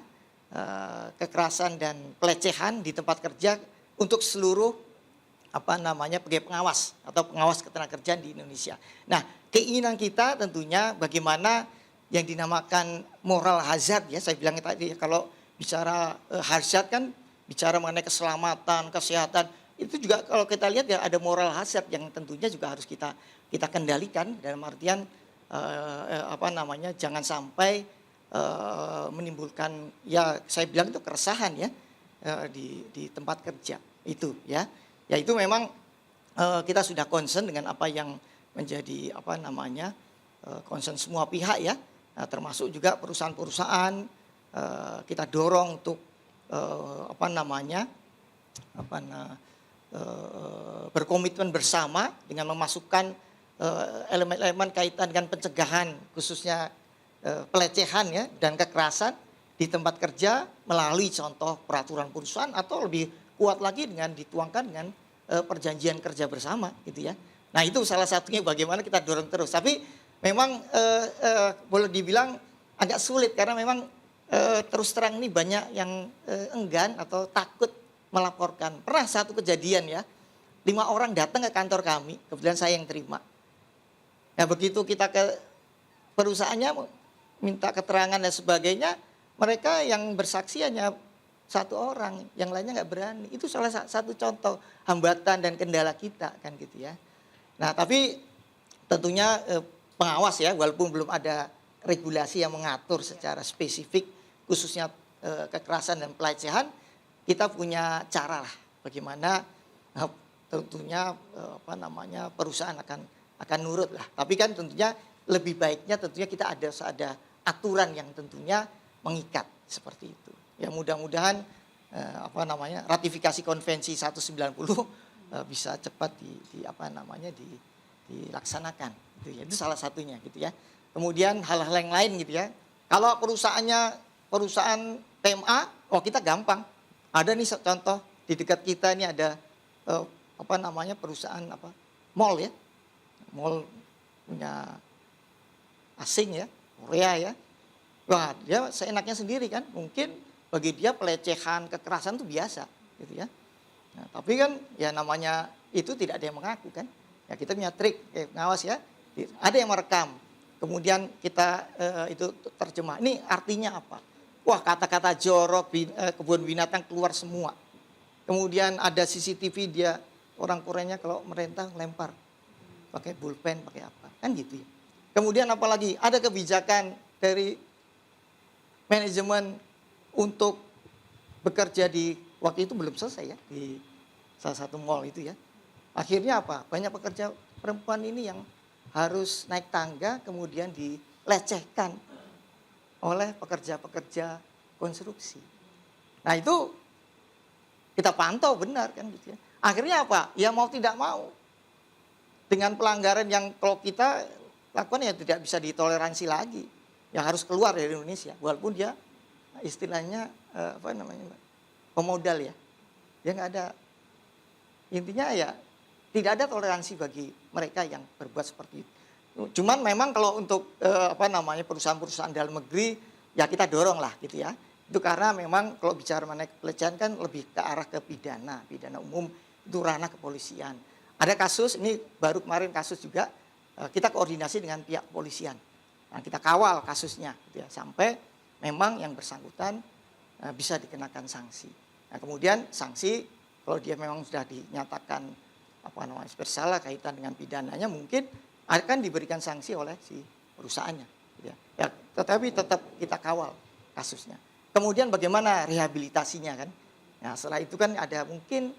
kekerasan dan pelecehan di tempat kerja untuk seluruh sebagai pengawas atau pengawas ketenagakerjaan di Indonesia. Nah, keinginan kita tentunya bagaimana yang dinamakan moral hazard ya, saya bilang tadi kalau bicara hazard kan bicara mengenai keselamatan, kesehatan, itu juga kalau kita lihat ya ada moral hazard yang tentunya juga harus kita kendalikan dalam artian jangan sampai menimbulkan ya saya bilang itu keresahan ya di tempat kerja itu ya. Ya itu memang kita sudah concern dengan apa yang menjadi concern semua pihak ya, termasuk juga perusahaan-perusahaan kita dorong untuk berkomitmen bersama dengan memasukkan elemen-elemen kaitan dengan pencegahan khususnya pelecehan ya dan kekerasan di tempat kerja melalui contoh peraturan perusahaan atau lebih kuat lagi dengan dituangkan dengan perjanjian kerja bersama gitu ya. Nah itu salah satunya bagaimana kita dorong terus. Tapi memang boleh dibilang agak sulit karena memang terus terang ini banyak yang enggan atau takut melaporkan. Pernah satu kejadian ya, 5 orang datang ke kantor kami, kebetulan saya yang terima. Nah begitu kita ke perusahaannya minta keterangan dan sebagainya, mereka yang bersaksi hanya 1 orang, yang lainnya nggak berani. Itu salah satu contoh hambatan dan kendala kita kan gitu ya. Nah tapi tentunya pengawas ya, walaupun belum ada regulasi yang mengatur secara spesifik khususnya kekerasan dan pelecehan, kita punya cara lah bagaimana tentunya perusahaan akan nurut lah. Tapi kan tentunya lebih baiknya tentunya kita ada aturan yang tentunya mengikat seperti itu. Ya mudah-mudahan ratifikasi konvensi 190 bisa cepat dilaksanakan gitu ya. Itu salah satunya gitu ya. Kemudian hal-hal yang lain gitu ya. Kalau perusahaan TMA, kita gampang. Ada nih contoh di dekat kita ini ada perusahaan mall ya. Mall punya asing ya, Korea ya. Wah, dia seenaknya sendiri kan. Mungkin bagi dia pelecehan, kekerasan itu biasa gitu ya. Nah, tapi kan ya namanya itu tidak ada yang mengaku kan. Ya kita punya trik pengawas ya. Ada yang merekam. Kemudian kita itu terjemah. Ini artinya apa? Wah, kata-kata jorok kebun binatang keluar semua. Kemudian ada CCTV dia orang Koreanya kalau merintah lempar pakai pulpen, pakai apa. Kan gitu ya. Kemudian apalagi ada kebijakan dari manajemen untuk bekerja di waktu itu belum selesai ya di salah satu mall itu ya. Akhirnya apa? Banyak pekerja perempuan ini yang harus naik tangga kemudian dilecehkan oleh pekerja-pekerja konstruksi. Nah itu kita pantau benar kan gitu ya. Akhirnya apa? Ya mau tidak mau dengan pelanggaran yang kalau kita lakukan ya tidak bisa ditoleransi lagi. Yang harus keluar dari Indonesia walaupun dia istilahnya pemodal ya. Dia nggak ada, intinya ya tidak ada toleransi bagi mereka yang berbuat seperti itu. Cuman memang kalau untuk perusahaan-perusahaan dalam negeri ya kita dorong lah gitu ya. Itu karena memang kalau bicara mengenai pelecehan kan lebih ke arah ke pidana umum, itu ranah kepolisian. Ada kasus ini baru kemarin kasus juga kita koordinasi dengan pihak kepolisian. Nah, kita kawal kasusnya gitu ya, sampai memang yang bersangkutan bisa dikenakan sanksi. Nah, kemudian sanksi kalau dia memang sudah dinyatakan bersalah kaitan dengan pidananya mungkin akan diberikan sanksi oleh si perusahaannya gitu ya. Ya, tetapi tetap kita kawal kasusnya. Kemudian bagaimana rehabilitasinya kan? Nah, setelah itu kan mungkin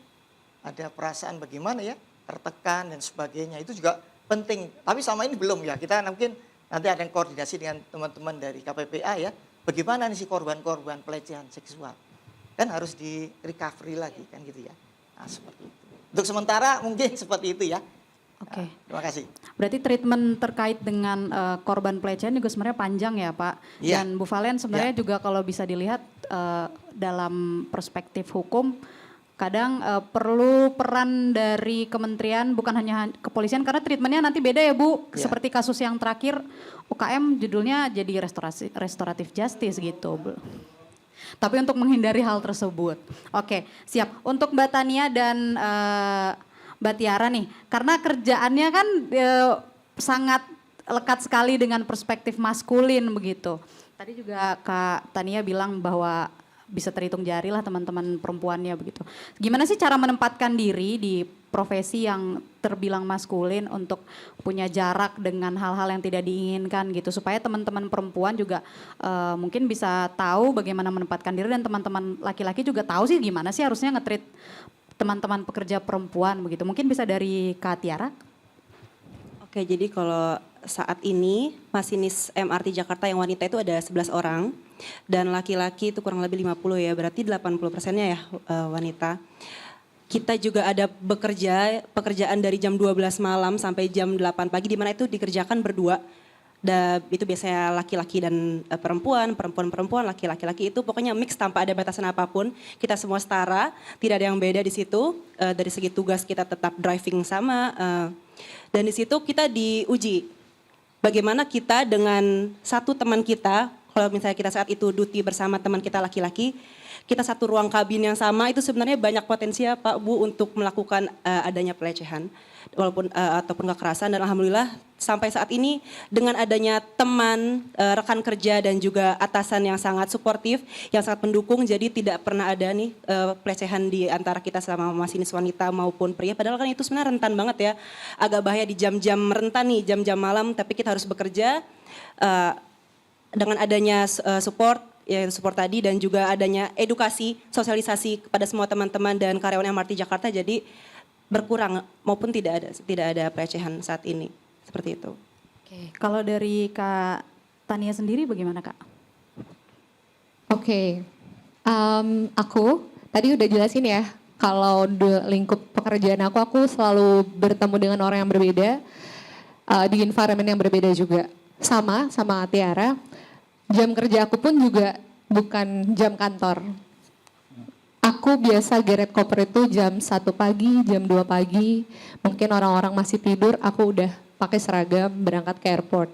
ada perasaan bagaimana ya, tertekan dan sebagainya. Itu juga penting. Tapi sama ini belum ya. Kita mungkin nanti ada yang koordinasi dengan teman-teman dari KPPA ya. Bagaimana nih si korban-korban pelecehan seksual? Kan harus di recovery lagi kan gitu ya. Nah seperti itu. Untuk sementara mungkin seperti itu ya. Oke. Terima kasih. Berarti treatment terkait dengan korban pelecehan juga sebenarnya panjang ya Pak. Iya. Dan Bu Valen sebenarnya juga kalau bisa dilihat dalam perspektif hukum kadang perlu peran dari kementerian bukan hanya kepolisian karena treatmentnya nanti beda ya Bu. Ya. Seperti kasus yang terakhir UKM judulnya jadi restoratif justice gitu Bu. Tapi untuk menghindari hal tersebut. Oke siap. Untuk Mbak Tania dan Mbak Tiara nih, karena kerjaannya kan sangat lekat sekali dengan perspektif maskulin begitu. Tadi juga Kak Tania bilang bahwa bisa terhitung jari lah teman-teman perempuannya begitu. Gimana sih cara menempatkan diri di profesi yang terbilang maskulin untuk punya jarak dengan hal-hal yang tidak diinginkan gitu, supaya teman-teman perempuan juga mungkin bisa tahu bagaimana menempatkan diri, dan teman-teman laki-laki juga tahu sih gimana sih harusnya nge-treat teman-teman pekerja perempuan begitu. Mungkin bisa dari Kak Tiara. Oke, jadi kalau saat ini masinis MRT Jakarta yang wanita itu ada 11 orang dan laki-laki itu kurang lebih 50 ya, berarti 80%-nya ya wanita. Kita juga ada pekerjaan dari jam 12 malam sampai jam 8 pagi, di mana itu dikerjakan berdua. Itu biasanya laki-laki dan perempuan, laki-laki itu pokoknya mix tanpa ada batasan apapun. Kita semua setara, tidak ada yang beda di situ. Dari segi tugas kita tetap driving sama. Dan di situ kita diuji bagaimana kita dengan satu teman kita, kalau misalnya kita saat itu duty bersama teman kita laki-laki, kita satu ruang kabin yang sama, itu sebenarnya banyak potensi ya Pak Bu untuk melakukan adanya pelecehan walaupun ataupun kekerasan. Dan alhamdulillah sampai saat ini dengan adanya teman, rekan kerja dan juga atasan yang sangat suportif, yang sangat mendukung, jadi tidak pernah ada nih pelecehan di antara kita selama masinis wanita maupun pria. Padahal kan itu sebenarnya rentan banget ya, agak bahaya di jam-jam rentan nih, jam-jam malam, tapi kita harus bekerja dengan adanya support tadi dan juga adanya edukasi, sosialisasi kepada semua teman-teman dan karyawan MRT Jakarta, jadi berkurang maupun tidak ada pelecehan saat ini, seperti itu. Oke, kalau dari Kak Tania sendiri bagaimana Kak? Oke, aku tadi udah jelasin ya, kalau lingkup pekerjaan aku selalu bertemu dengan orang yang berbeda, di environment yang berbeda juga. Sama Tiara, jam kerja aku pun juga bukan jam kantor. Aku biasa geret koper itu jam 1 pagi, jam 2 pagi. Mungkin orang-orang masih tidur, aku udah pakai seragam berangkat ke airport.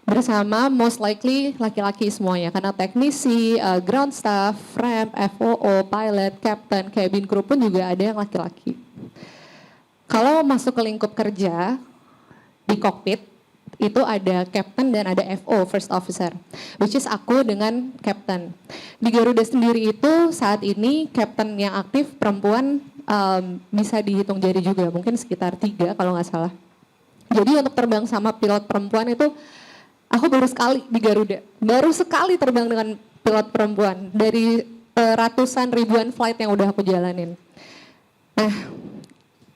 Bersama most likely laki-laki semuanya, karena teknisi, ground staff, ramp, FOO, pilot, captain, cabin crew pun juga ada yang laki-laki. Kalau masuk ke lingkup kerja di kokpit, itu ada captain dan ada FO, first officer, which is aku dengan captain. Di Garuda sendiri itu saat ini captain yang aktif perempuan bisa dihitung jari juga, mungkin sekitar 3 kalau nggak salah. Jadi untuk terbang sama pilot perempuan itu, aku baru sekali di Garuda, baru sekali terbang dengan pilot perempuan dari ratusan ribuan flight yang udah aku jalanin. Nah,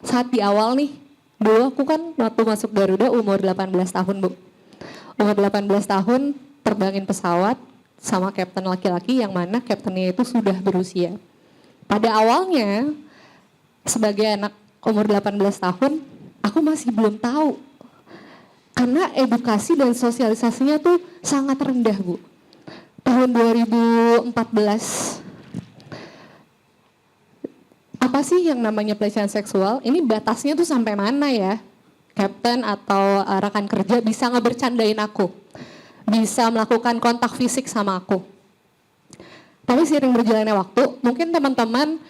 saat di awal nih, dulu aku kan waktu masuk Garuda umur 18 tahun Bu. Umur 18 tahun terbangin pesawat sama kapten laki-laki yang mana kaptennya itu sudah berusia. Pada awalnya sebagai anak umur 18 tahun aku masih belum tahu. Karena edukasi dan sosialisasinya tuh sangat rendah Bu. Tahun 2014 apa sih yang namanya pelecehan seksual? Ini batasnya tuh sampai mana ya? Kapten atau rekan kerja bisa ngebercandain aku, bisa melakukan kontak fisik sama aku. Tapi seiring berjalannya waktu, mungkin teman-teman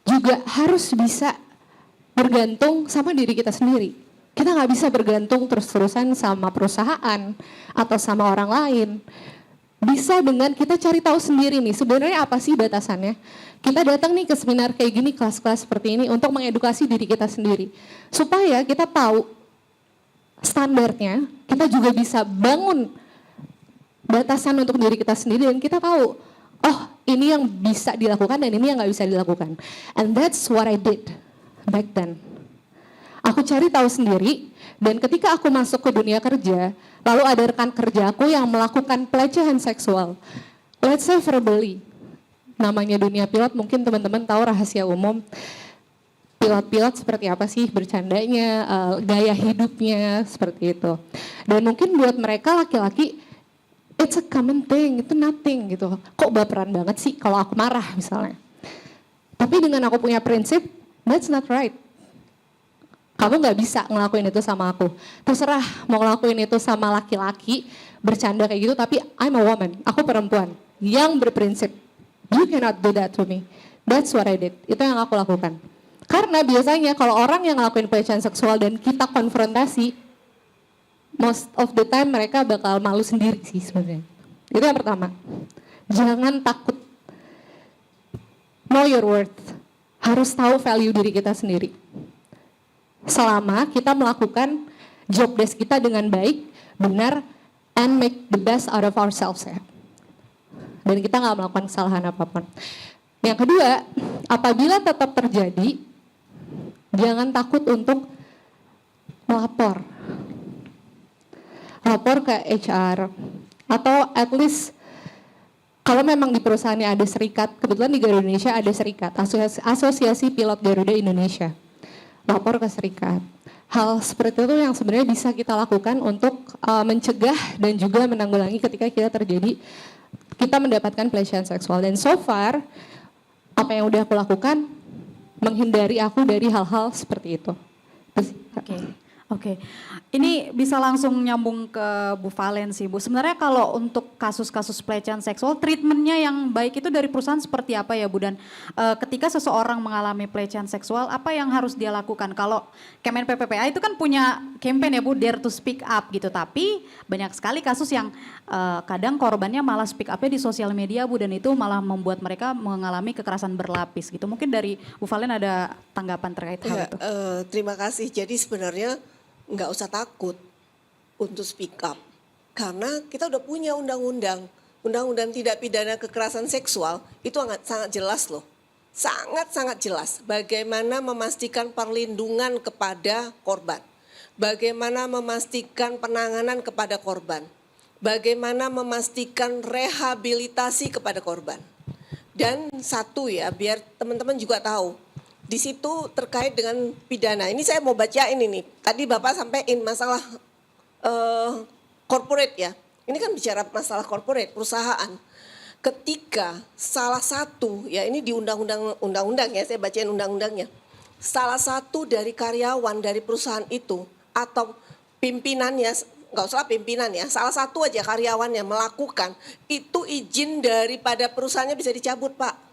juga harus bisa bergantung sama diri kita sendiri. Kita nggak bisa bergantung terus-terusan sama perusahaan atau sama orang lain. Bisa dengan kita cari tahu sendiri nih, sebenarnya apa sih batasannya. Kita datang nih ke seminar kayak gini, kelas-kelas seperti ini untuk mengedukasi diri kita sendiri. Supaya kita tahu standarnya, kita juga bisa bangun batasan untuk diri kita sendiri dan kita tahu, oh ini yang bisa dilakukan dan ini yang nggak bisa dilakukan. And that's what I did back then. Aku cari tahu sendiri dan ketika aku masuk ke dunia kerja, lalu ada rekan kerja aku yang melakukan pelecehan seksual. Let's say verbally. Namanya dunia pilot, mungkin teman-teman tahu rahasia umum. Pilot-pilot seperti apa sih bercandanya, gaya hidupnya, seperti itu. Dan mungkin buat mereka laki-laki, it's a common thing, itu nothing gitu. Kok baperan banget sih kalau aku marah misalnya. Tapi dengan aku punya prinsip, that's not right. Kamu nggak bisa ngelakuin itu sama aku. Terserah mau ngelakuin itu sama laki-laki, bercanda kayak gitu, tapi I'm a woman, aku perempuan yang berprinsip. You cannot do that to me. That's what I did. Itu yang aku lakukan. Karena biasanya kalau orang yang ngelakuin pelecehan seksual dan kita konfrontasi, most of the time mereka bakal malu sendiri sih sebenarnya. Itu yang pertama. Jangan takut. Know your worth. Harus tahu value diri kita sendiri. Selama kita melakukan job desk kita dengan baik, benar, and make the best out of ourselves ya. Dan kita nggak melakukan kesalahan apapun. Yang kedua, apabila tetap terjadi, jangan takut untuk melapor. Lapor ke HR. Atau at least, kalau memang di perusahaannya ada serikat, kebetulan di Garuda Indonesia ada serikat, Asosiasi Pilot Garuda Indonesia. Lapor ke serikat. Hal seperti itu yang sebenarnya bisa kita lakukan untuk mencegah dan juga menanggulangi ketika kita mendapatkan pelecehan seksual. Dan so far, apa yang udah aku lakukan, menghindari aku dari hal-hal seperti itu. Oke. Ini bisa langsung nyambung ke Bu Valen sih, Bu. Sebenarnya kalau untuk kasus-kasus pelecehan seksual, treatmentnya yang baik itu dari perusahaan seperti apa ya, Bu? Dan ketika seseorang mengalami pelecehan seksual, apa yang harus dia lakukan? Kalau Kemen PPPA itu kan punya campaign ya, Bu, Dare to Speak Up gitu. Tapi banyak sekali kasus yang kadang korbannya malah speak up-nya di sosial media, Bu. Dan itu malah membuat mereka mengalami kekerasan berlapis gitu. Mungkin dari Bu Valen ada tanggapan terkait hal itu? Terima kasih. Jadi sebenarnya nggak usah takut untuk speak up. Karena kita udah punya undang-undang. Undang-undang tidak pidana kekerasan seksual itu sangat jelas loh. Sangat-sangat jelas bagaimana memastikan perlindungan kepada korban. Bagaimana memastikan penanganan kepada korban. Bagaimana memastikan rehabilitasi kepada korban. Dan satu ya, biar teman-teman juga tahu. Di situ terkait dengan pidana. Ini saya mau baca ini nih. Tadi Bapak sampaikan masalah corporate ya. Ini kan bicara masalah corporate, perusahaan. Ketika salah satu, ya ini di undang-undang ya, saya bacain undang-undangnya. Salah satu dari karyawan dari perusahaan itu atau pimpinannya, nggak usah pimpinan ya, salah satu aja karyawannya melakukan, itu izin daripada perusahaannya bisa dicabut, Pak.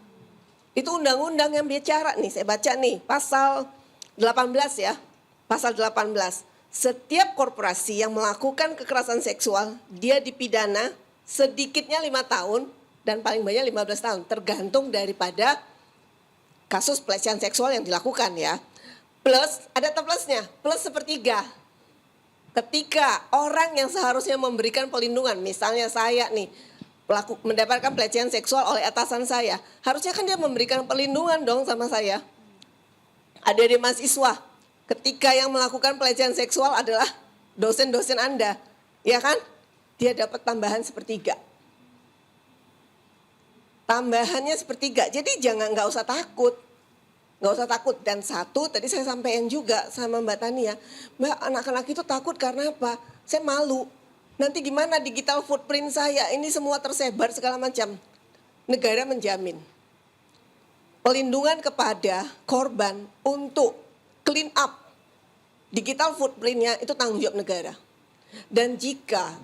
Itu undang-undang yang bicara nih, saya baca nih, pasal 18 ya, pasal 18. Setiap korporasi yang melakukan kekerasan seksual, dia dipidana sedikitnya 5 tahun dan paling banyak 15 tahun, tergantung daripada kasus pelecehan seksual yang dilakukan ya. Plus, ada plusnya, plus sepertiga. Ketika orang yang seharusnya memberikan perlindungan, misalnya saya nih, pelaku mendapatkan pelecehan seksual oleh atasan saya, harusnya kan dia memberikan perlindungan dong sama saya. Adik-adik mahasiswa, ketika yang melakukan pelecehan seksual adalah dosen-dosen Anda, ya kan? Dia dapat tambahan sepertiga. Tambahannya sepertiga, jadi nggak usah takut. Nggak usah takut. Dan satu, tadi saya sampaikan juga sama Mbak Tania, Mbak, anak-anak itu takut karena apa? Saya malu. Nanti gimana digital footprint saya, ini semua tersebar segala macam. Negara menjamin pelindungan kepada korban untuk clean up digital footprintnya itu tanggung jawab negara. Dan jika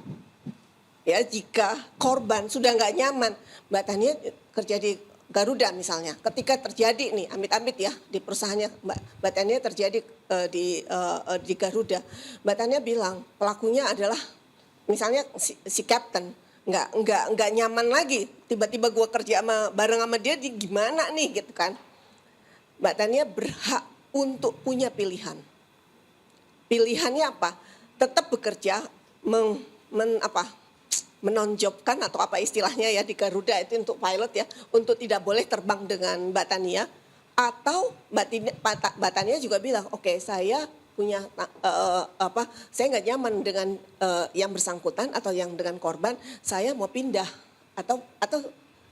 korban sudah nggak nyaman, Mbak Tania kerja di Garuda misalnya, ketika terjadi nih amit-amit ya di perusahaannya Mbak Tania terjadi di Garuda, Mbak Tania bilang pelakunya adalah misalnya si kapten nggak nyaman lagi, tiba-tiba gue kerja bareng sama dia, gimana nih gitu kan. Mbak Tania berhak untuk punya pilihan. Pilihannya apa? Tetap bekerja menonjobkan atau apa istilahnya ya di Garuda itu untuk pilot ya, untuk tidak boleh terbang dengan Mbak Tania, atau Mbak Tania juga bilang oke, saya punya saya nggak nyaman dengan yang bersangkutan atau yang dengan korban, saya mau pindah atau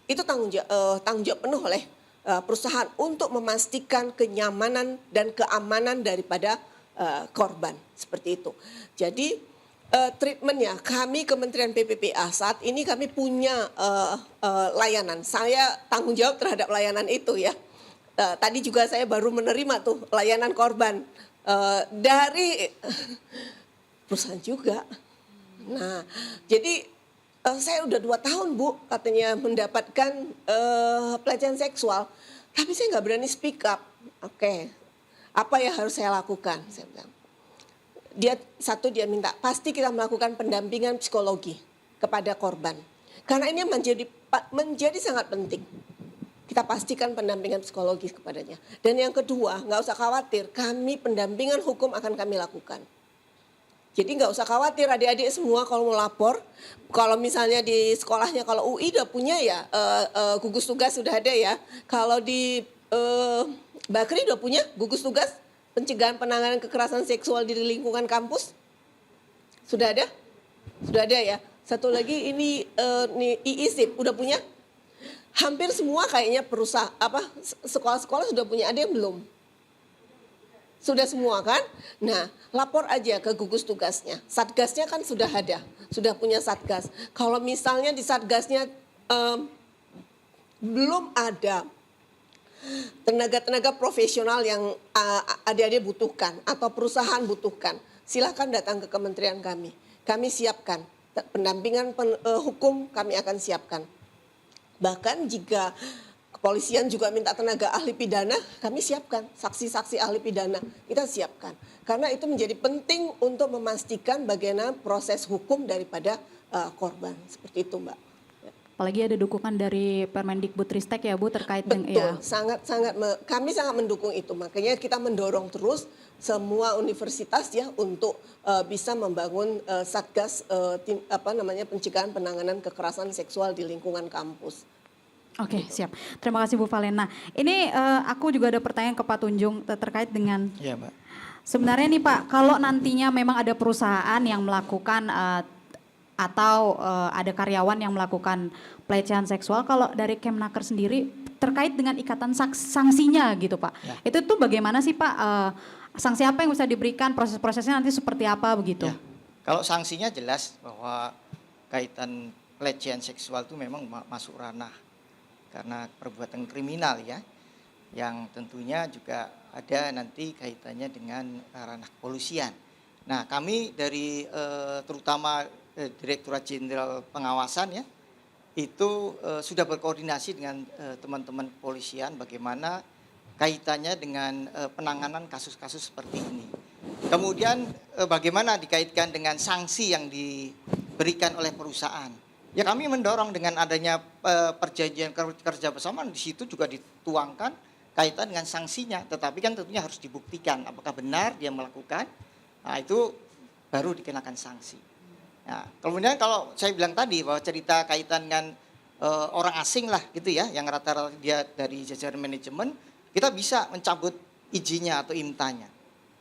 itu tanggung jawab penuh oleh perusahaan untuk memastikan kenyamanan dan keamanan daripada korban seperti itu. Jadi treatmentnya kami Kementerian PPPA saat ini kami punya layanan. Saya tanggung jawab terhadap layanan itu ya. Tadi juga saya baru menerima tuh layanan korban dari perusahaan juga. Nah, jadi saya udah 2 tahun Bu katanya mendapatkan pelecehan seksual, tapi saya nggak berani speak up. Oke, Apa yang harus saya lakukan? Saya bilang. Dia minta, pasti kita melakukan pendampingan psikologi kepada korban. Karena ini menjadi sangat penting. Kita pastikan pendampingan psikologis kepadanya. Dan yang kedua, nggak usah khawatir, kami pendampingan hukum akan kami lakukan. Jadi nggak usah khawatir adik-adik semua kalau mau lapor. Kalau misalnya di sekolahnya, kalau UI udah punya ya, gugus tugas sudah ada ya. Kalau di Bakri udah punya gugus tugas pencegahan penanganan kekerasan seksual di lingkungan kampus. Sudah ada? Sudah ada ya. Satu lagi ini IISIP udah punya. Hampir semua kayaknya sekolah-sekolah sudah punya, ada yang belum? Sudah semua kan? Nah, lapor aja ke gugus tugasnya. Satgasnya kan sudah ada, sudah punya satgas. Kalau misalnya di satgasnya belum ada tenaga-tenaga profesional yang adik-adik butuhkan atau perusahaan butuhkan, silakan datang ke kementerian kami. Kami siapkan pendampingan hukum, kami akan siapkan. Bahkan jika kepolisian juga minta tenaga ahli pidana, kami siapkan saksi-saksi ahli pidana, kita siapkan. Karena itu menjadi penting untuk memastikan bagaimana proses hukum daripada korban. Seperti itu, Mbak. Apalagi ada dukungan dari Permendikbudristek ya Bu terkait dengan Betul, kami sangat mendukung itu. Makanya kita mendorong terus semua universitas ya untuk bisa membangun satgas pencegahan penanganan kekerasan seksual di lingkungan kampus. Oke, siap. Terima kasih Bu Valen. Nah, ini aku juga ada pertanyaan ke Pak Tunjung terkait dengan Iya, Mbak. sebenarnya nih Pak, kalau nantinya memang ada perusahaan yang melakukan atau ada karyawan yang melakukan pelecehan seksual, kalau dari Kemnaker sendiri terkait dengan ikatan sanksinya gitu Pak. Ya. Itu tuh bagaimana sih Pak? Sanksi apa yang bisa diberikan, proses-prosesnya nanti seperti apa begitu? Ya. Kalau sanksinya jelas bahwa kaitan pelecehan seksual itu memang masuk ranah karena perbuatan kriminal ya, yang tentunya juga ada nanti kaitannya dengan ranah kepolisian. Nah, kami dari terutama Direktorat Jenderal Pengawasan ya, itu sudah berkoordinasi dengan teman-teman kepolisian bagaimana kaitannya dengan penanganan kasus-kasus seperti ini. Kemudian bagaimana dikaitkan dengan sanksi yang diberikan oleh perusahaan. Ya kami mendorong dengan adanya perjanjian kerja bersama, di situ juga dituangkan kaitan dengan sanksinya. Tetapi kan tentunya harus dibuktikan apakah benar dia melakukan, nah itu baru dikenakan sanksi. Nah, kemudian kalau saya bilang tadi bahwa cerita kaitan dengan orang asing lah gitu ya, yang rata-rata dia dari jajaran manajemen, kita bisa mencabut izinnya atau imtanya.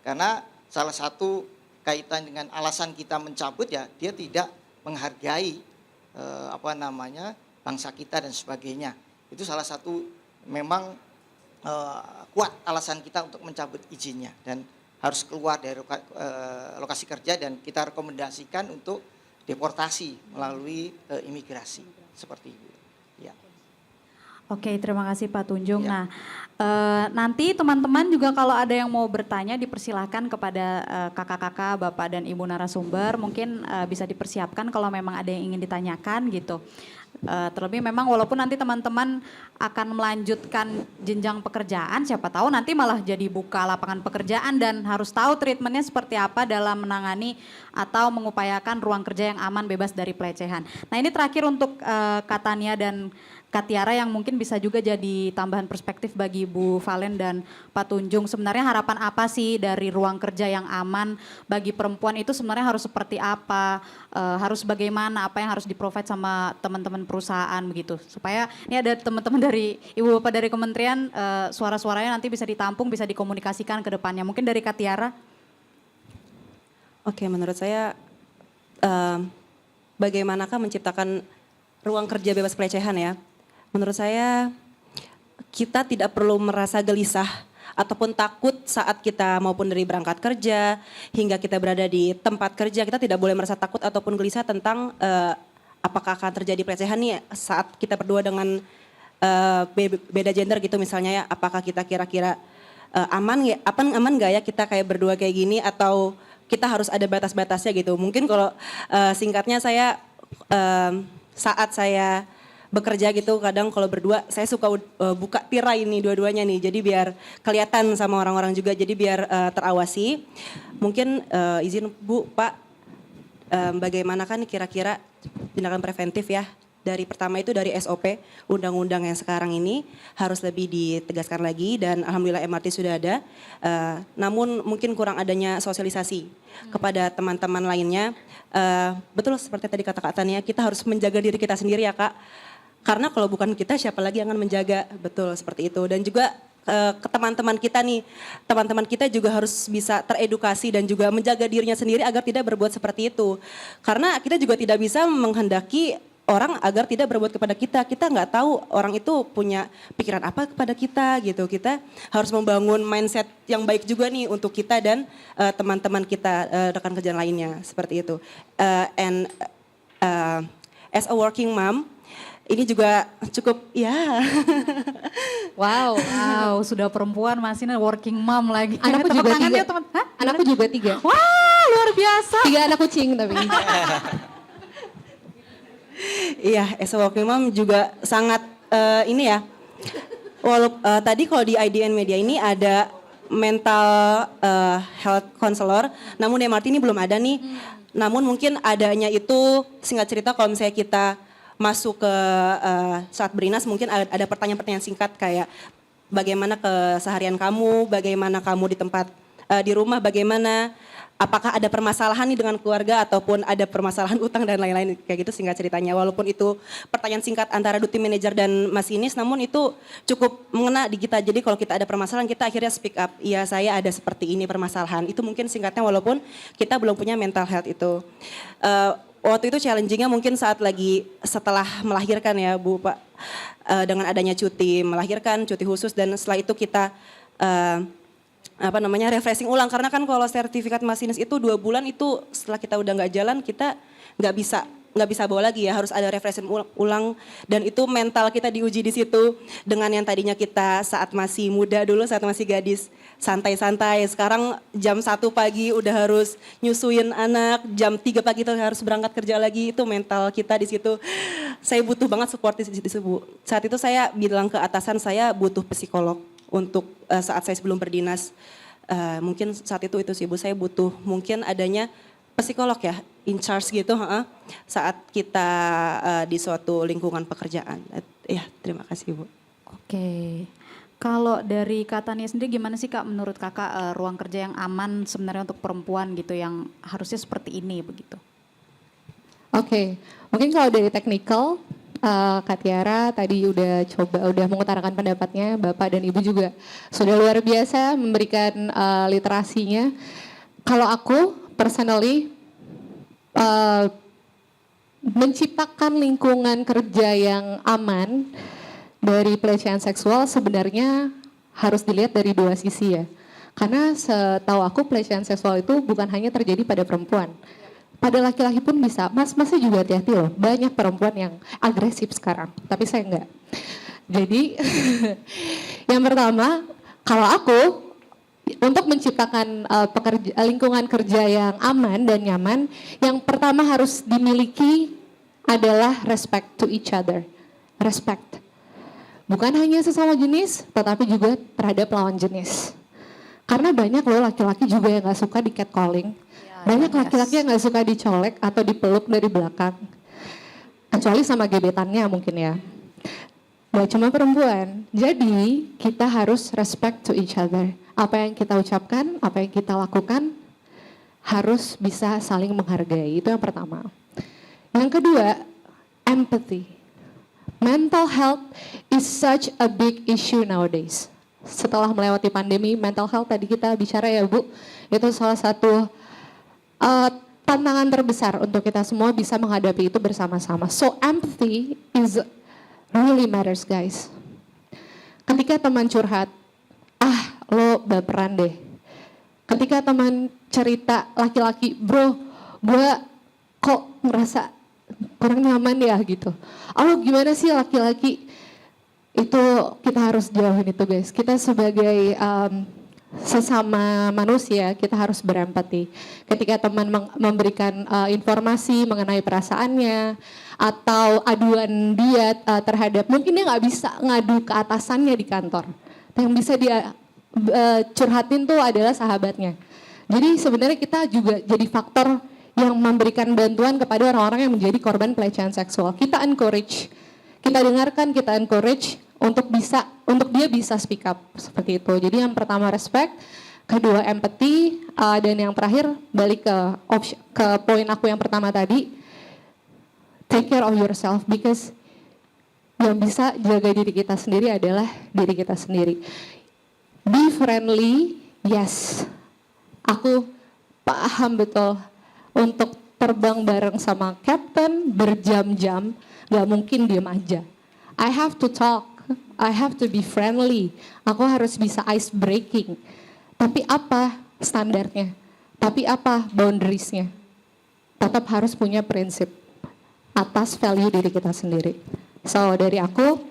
Karena salah satu kaitan dengan alasan kita mencabut ya, dia tidak menghargai bangsa kita dan sebagainya. Itu salah satu memang kuat alasan kita untuk mencabut izinnya dan harus keluar dari lokasi kerja dan kita rekomendasikan untuk deportasi melalui imigrasi seperti itu. Ya. Oke, terima kasih Pak Tunjung. Ya. Nah, nanti teman-teman juga kalau ada yang mau bertanya dipersilahkan kepada kakak-kakak, bapak dan ibu narasumber. Mungkin bisa dipersiapkan kalau memang ada yang ingin ditanyakan gitu. Terlebih memang walaupun nanti teman-teman akan melanjutkan jenjang pekerjaan, siapa tahu nanti malah jadi buka lapangan pekerjaan dan harus tahu treatmentnya seperti apa dalam menangani atau mengupayakan ruang kerja yang aman bebas dari pelecehan. Nah ini terakhir untuk Kak Tania dan Kak Tiara yang mungkin bisa juga jadi tambahan perspektif bagi Bu Valen dan Pak Tunjung. Sebenarnya harapan apa sih dari ruang kerja yang aman bagi perempuan itu sebenarnya harus seperti apa, harus bagaimana, apa yang harus di-provide sama teman-teman perusahaan begitu. Supaya ini ada teman-teman dari Ibu Bapak dari kementerian, suara-suaranya nanti bisa ditampung, bisa dikomunikasikan ke depannya. Mungkin dari Kak Tiara. Oke, menurut saya bagaimanakah menciptakan ruang kerja bebas pelecehan ya? Menurut saya kita tidak perlu merasa gelisah ataupun takut saat kita maupun dari berangkat kerja hingga kita berada di tempat kerja, kita tidak boleh merasa takut ataupun gelisah tentang apakah akan terjadi pelecehan nih saat kita berdua dengan beda gender gitu misalnya ya, apakah kita kira-kira aman nggak ya kita kayak berdua kayak gini atau kita harus ada batas-batasnya gitu. Mungkin kalau singkatnya saya saat saya bekerja gitu, kadang kalau berdua saya suka buka tirai nih dua-duanya nih, jadi biar kelihatan sama orang-orang juga, jadi biar terawasi. Mungkin izin Bu, Pak, bagaimana kan kira-kira tindakan preventif ya? Dari pertama itu dari SOP, undang-undang yang sekarang ini harus lebih ditegaskan lagi dan alhamdulillah MRT sudah ada. Namun mungkin kurang adanya sosialisasi kepada teman-teman lainnya. Betul seperti tadi kata Kak Tania, kita harus menjaga diri kita sendiri ya Kak. Karena kalau bukan kita siapa lagi yang akan menjaga, betul seperti itu. Dan juga ke teman-teman kita nih, teman-teman kita juga harus bisa teredukasi dan juga menjaga dirinya sendiri agar tidak berbuat seperti itu. Karena kita juga tidak bisa menghendaki orang agar tidak berbuat kepada kita. Kita nggak tahu orang itu punya pikiran apa kepada kita gitu. Kita harus membangun mindset yang baik juga nih untuk kita dan teman-teman kita, rekan kerja lainnya seperti itu. As a working mom, ini juga cukup ya. Wow, sudah perempuan masih working mom lagi. Anakku Tepuk juga tangan 3. ya, teman. Hah? Anakku juga 3. Wah, luar biasa. 3 anak kucing tapi. Iya, as a working mom juga sangat ini ya. Tadi kalau di IDN Media ini ada mental health counselor, namun di MRT ini belum ada nih. Namun mungkin adanya itu singkat cerita kalau misalnya kita masuk ke saat berinas mungkin ada pertanyaan-pertanyaan singkat kayak bagaimana keseharian kamu, bagaimana kamu di tempat di rumah, bagaimana apakah ada permasalahan nih dengan keluarga ataupun ada permasalahan utang dan lain-lain kayak gitu singkat ceritanya. Walaupun itu pertanyaan singkat antara duty manager dan masinis, namun itu cukup mengena di kita. Jadi kalau kita ada permasalahan kita akhirnya speak up. Iya saya ada seperti ini permasalahan. Itu mungkin singkatnya walaupun kita belum punya mental health itu. Waktu itu challengingnya mungkin saat lagi setelah melahirkan ya Bu Pak. Dengan adanya cuti melahirkan, cuti khusus dan setelah itu kita refreshing ulang karena kan kalau sertifikat masinis itu 2 bulan itu setelah kita udah nggak jalan kita nggak bisa bawa lagi ya, harus ada refreshing ulang dan itu mental kita diuji di situ dengan yang tadinya kita saat masih muda dulu, saat masih gadis santai-santai, sekarang jam 1 pagi udah harus nyusuin anak, jam 3 pagi kita harus berangkat kerja lagi, itu mental kita di situ. Saya butuh banget support di situ Bu. Saat itu saya bilang ke atasan saya butuh psikolog untuk saat saya sebelum berdinas. Mungkin saat itu sih Bu, saya butuh mungkin adanya psikolog ya, in charge gitu saat kita di suatu lingkungan pekerjaan. Ya, terima kasih Bu. Oke. Kalau dari Kak Tania sendiri gimana sih Kak menurut Kakak ruang kerja yang aman sebenarnya untuk perempuan gitu yang harusnya seperti ini begitu? Oke, mungkin kalau dari teknikal, Kak Tiara tadi udah mengutarakan pendapatnya, Bapak dan Ibu juga sudah luar biasa memberikan literasinya. Kalau aku personally menciptakan lingkungan kerja yang aman dari pelecehan seksual sebenarnya harus dilihat dari 2 sisi ya. Karena setahu aku pelecehan seksual itu bukan hanya terjadi pada perempuan. Pada laki-laki pun bisa, mas-masnya juga hati-hati loh. Banyak perempuan yang agresif sekarang, tapi saya enggak. Jadi yang pertama, kalau aku untuk menciptakan lingkungan kerja yang aman dan nyaman, yang pertama harus dimiliki adalah respect to each other. Respect. Bukan hanya sesama jenis, tetapi juga terhadap lawan jenis. Karena banyak loh laki-laki juga yang gak suka di catcalling. Banyak laki-laki yang gak suka dicolek atau dipeluk dari belakang. Kecuali sama gebetannya mungkin ya. Gak cuma perempuan. Jadi kita harus respect to each other. Apa yang kita ucapkan, apa yang kita lakukan harus bisa saling menghargai. Itu yang pertama. Yang kedua, empathy. Mental health is such a big issue nowadays. Setelah melewati pandemi, mental health tadi kita bicara ya Bu, itu salah satu tantangan terbesar untuk kita semua bisa menghadapi itu bersama-sama. So empathy is really matters guys. Ketika teman curhat, lo baperan deh. Ketika teman cerita laki-laki, bro, gue kok ngerasa kurang nyaman ya gitu. Gimana sih laki-laki? Itu kita harus jauhin itu guys. Kita sebagai sesama manusia kita harus berempati. Ketika teman memberikan informasi mengenai perasaannya atau aduan dia terhadap, mungkin dia nggak bisa ngadu ke atasannya di kantor, yang bisa dia curhatin tuh adalah sahabatnya. Jadi sebenarnya kita juga jadi faktor yang memberikan bantuan kepada orang-orang yang menjadi korban pelecehan seksual. Kita encourage, kita dengarkan, kita encourage untuk dia bisa speak up seperti itu. Jadi yang pertama respect, kedua empathy, dan yang terakhir balik ke poin aku yang pertama tadi, take care of yourself, because yang bisa jaga diri kita sendiri adalah diri kita sendiri. Be friendly, yes. Aku paham betul untuk terbang bareng sama kapten berjam-jam, gak mungkin diem aja. I have to talk, I have to be friendly. Aku harus bisa ice breaking. Tapi apa standarnya? Tapi apa boundariesnya? Tetap harus punya prinsip atas value diri kita sendiri. So dari aku,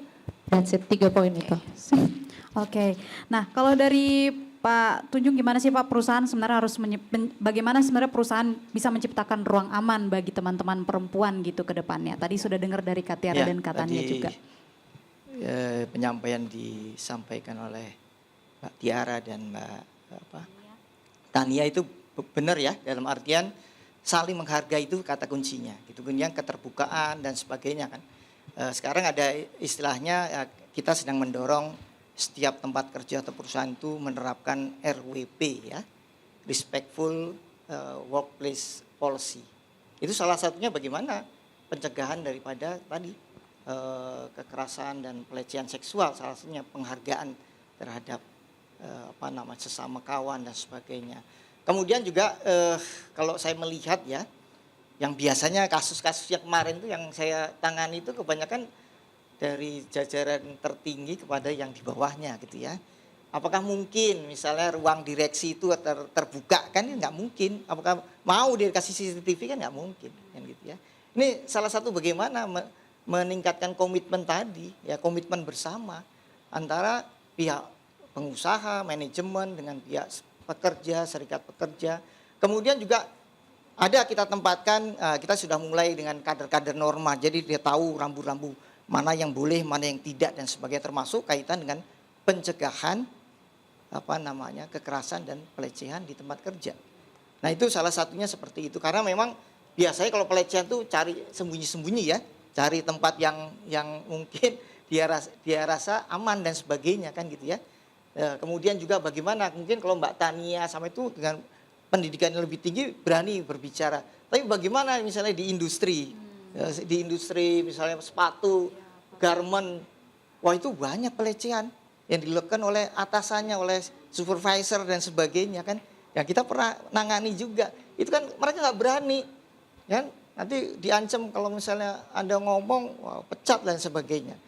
that's it, 3 poin itu. Oke, nah kalau dari Pak Tunjung gimana sih Pak, perusahaan sebenarnya harus bagaimana sebenarnya perusahaan bisa menciptakan ruang aman bagi teman-teman perempuan gitu ke depannya? Tadi sudah dengar dari Kak Tiara dan Kak Tania juga. Penyampaian disampaikan oleh Mbak Tiara dan Mbak Tania itu benar ya, dalam artian saling menghargai itu kata kuncinya, gitu. Kemudian keterbukaan dan sebagainya kan. Sekarang ada istilahnya kita sedang mendorong setiap tempat kerja atau perusahaan itu menerapkan RWP ya, Respectful Workplace Policy. Itu salah satunya bagaimana pencegahan daripada tadi kekerasan dan pelecehan seksual, salah satunya penghargaan terhadap sesama kawan dan sebagainya. Kemudian juga kalau saya melihat ya, yang biasanya kasus-kasus yang kemarin itu yang saya tangani itu kebanyakan dari jajaran tertinggi kepada yang di bawahnya gitu ya. Apakah mungkin misalnya ruang direksi itu terbuka, kan nggak mungkin. Apakah mau dikasih CCTV, kan nggak mungkin kan gitu ya. Ini salah satu bagaimana meningkatkan komitmen tadi ya, komitmen bersama antara pihak pengusaha, manajemen dengan pihak pekerja, serikat pekerja. Kemudian juga ada kita tempatkan, kita sudah mulai dengan kader-kader norma, jadi dia tahu rambu-rambu mana yang boleh, mana yang tidak dan sebagainya, termasuk kaitan dengan pencegahan kekerasan dan pelecehan di tempat kerja. Nah itu salah satunya seperti itu, karena memang biasanya kalau pelecehan tuh cari sembunyi-sembunyi ya, cari tempat yang mungkin dia rasa aman dan sebagainya kan gitu ya. Kemudian juga bagaimana mungkin kalau Mbak Tania sama itu dengan pendidikan yang lebih tinggi berani berbicara, tapi bagaimana misalnya di industri misalnya sepatu, garment, wah itu banyak pelecehan yang dilakukan oleh atasannya, oleh supervisor dan sebagainya kan. Ya kita pernah nangani juga, itu kan mereka nggak berani, kan nanti diancam kalau misalnya Anda ngomong, wah, pecat dan sebagainya.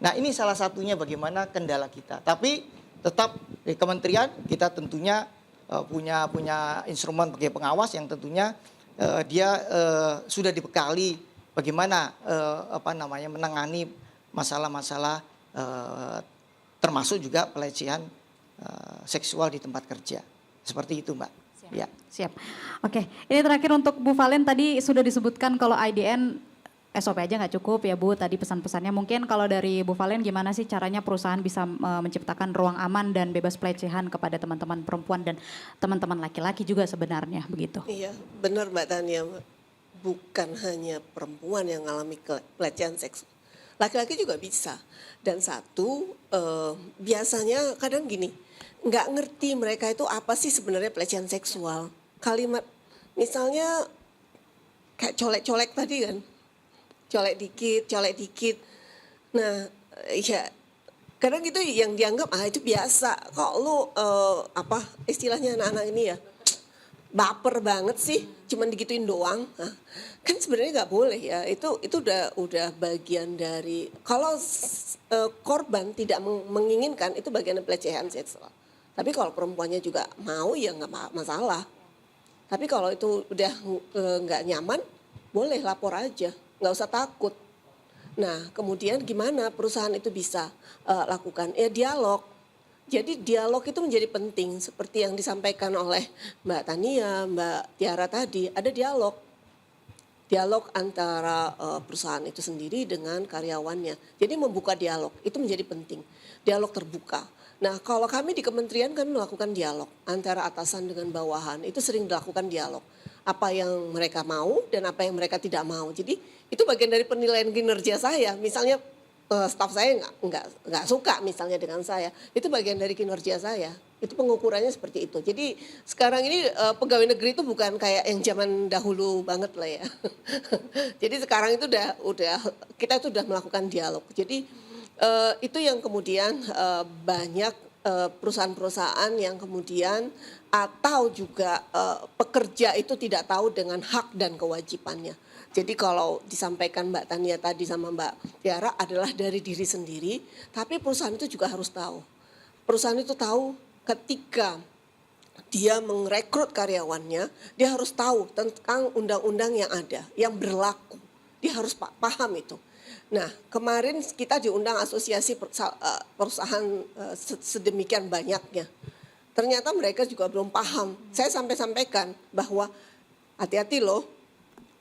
Nah ini salah satunya bagaimana kendala kita, tapi tetap di kementerian kita tentunya punya instrumen sebagai pengawas yang tentunya dia sudah dibekali bagaimana menangani masalah-masalah termasuk juga pelecehan seksual di tempat kerja. Seperti itu Mbak. Siap. Ya. Siap. Oke, ini terakhir untuk Bu Valen, tadi sudah disebutkan kalau IDN SOP aja nggak cukup ya Bu, tadi pesan-pesannya. Mungkin kalau dari Bu Valen gimana sih caranya perusahaan bisa menciptakan ruang aman dan bebas pelecehan kepada teman-teman perempuan dan teman-teman laki-laki juga sebenarnya begitu? Iya, benar Mbak Tania. Bukan hanya perempuan yang mengalami pelecehan seksual, laki-laki juga bisa. Dan satu, biasanya kadang gini, nggak ngerti mereka itu apa sih sebenarnya pelecehan seksual. Kalimat misalnya kayak colek-colek tadi kan, colek dikit. Nah, ya kadang itu yang dianggap itu biasa. Kok lu istilahnya anak-anak ini ya, baper banget sih, cuman digituin doang. Nah, kan sebenarnya nggak boleh ya. Itu udah bagian dari, kalau korban tidak menginginkan, itu bagian dari pelecehan seksual. Tapi kalau perempuannya juga mau ya nggak masalah. Tapi kalau itu udah nggak nyaman, boleh lapor aja, nggak usah takut. Nah kemudian gimana perusahaan itu bisa lakukan? Ya dialog. Jadi dialog itu menjadi penting seperti yang disampaikan oleh Mbak Tania, Mbak Tiara tadi, ada dialog. Dialog antara perusahaan itu sendiri dengan karyawannya. Jadi membuka dialog itu menjadi penting. Dialog terbuka. Nah, kalau kami di kementerian kami melakukan dialog antara atasan dengan bawahan. Itu sering dilakukan dialog. Apa yang mereka mau dan apa yang mereka tidak mau. Jadi itu bagian dari penilaian kinerja saya. Misalnya staf saya nggak suka misalnya dengan saya, itu bagian dari kinerja saya. Itu pengukurannya seperti itu. Jadi sekarang ini pegawai negeri itu bukan kayak yang zaman dahulu banget lah ya. Jadi sekarang itu udah kita itu udah melakukan dialog. Jadi itu yang kemudian banyak perusahaan-perusahaan yang kemudian atau juga pekerja itu tidak tahu dengan hak dan kewajibannya. Jadi kalau disampaikan Mbak Tania tadi sama Mbak Tiara adalah dari diri sendiri, tapi perusahaan itu juga harus tahu. Perusahaan itu tahu ketika dia merekrut karyawannya, dia harus tahu tentang undang-undang yang ada, yang berlaku. Dia harus paham itu. Nah, kemarin kita diundang asosiasi perusahaan sedemikian banyaknya. Ternyata mereka juga belum paham. Saya sampaikan bahwa hati-hati loh.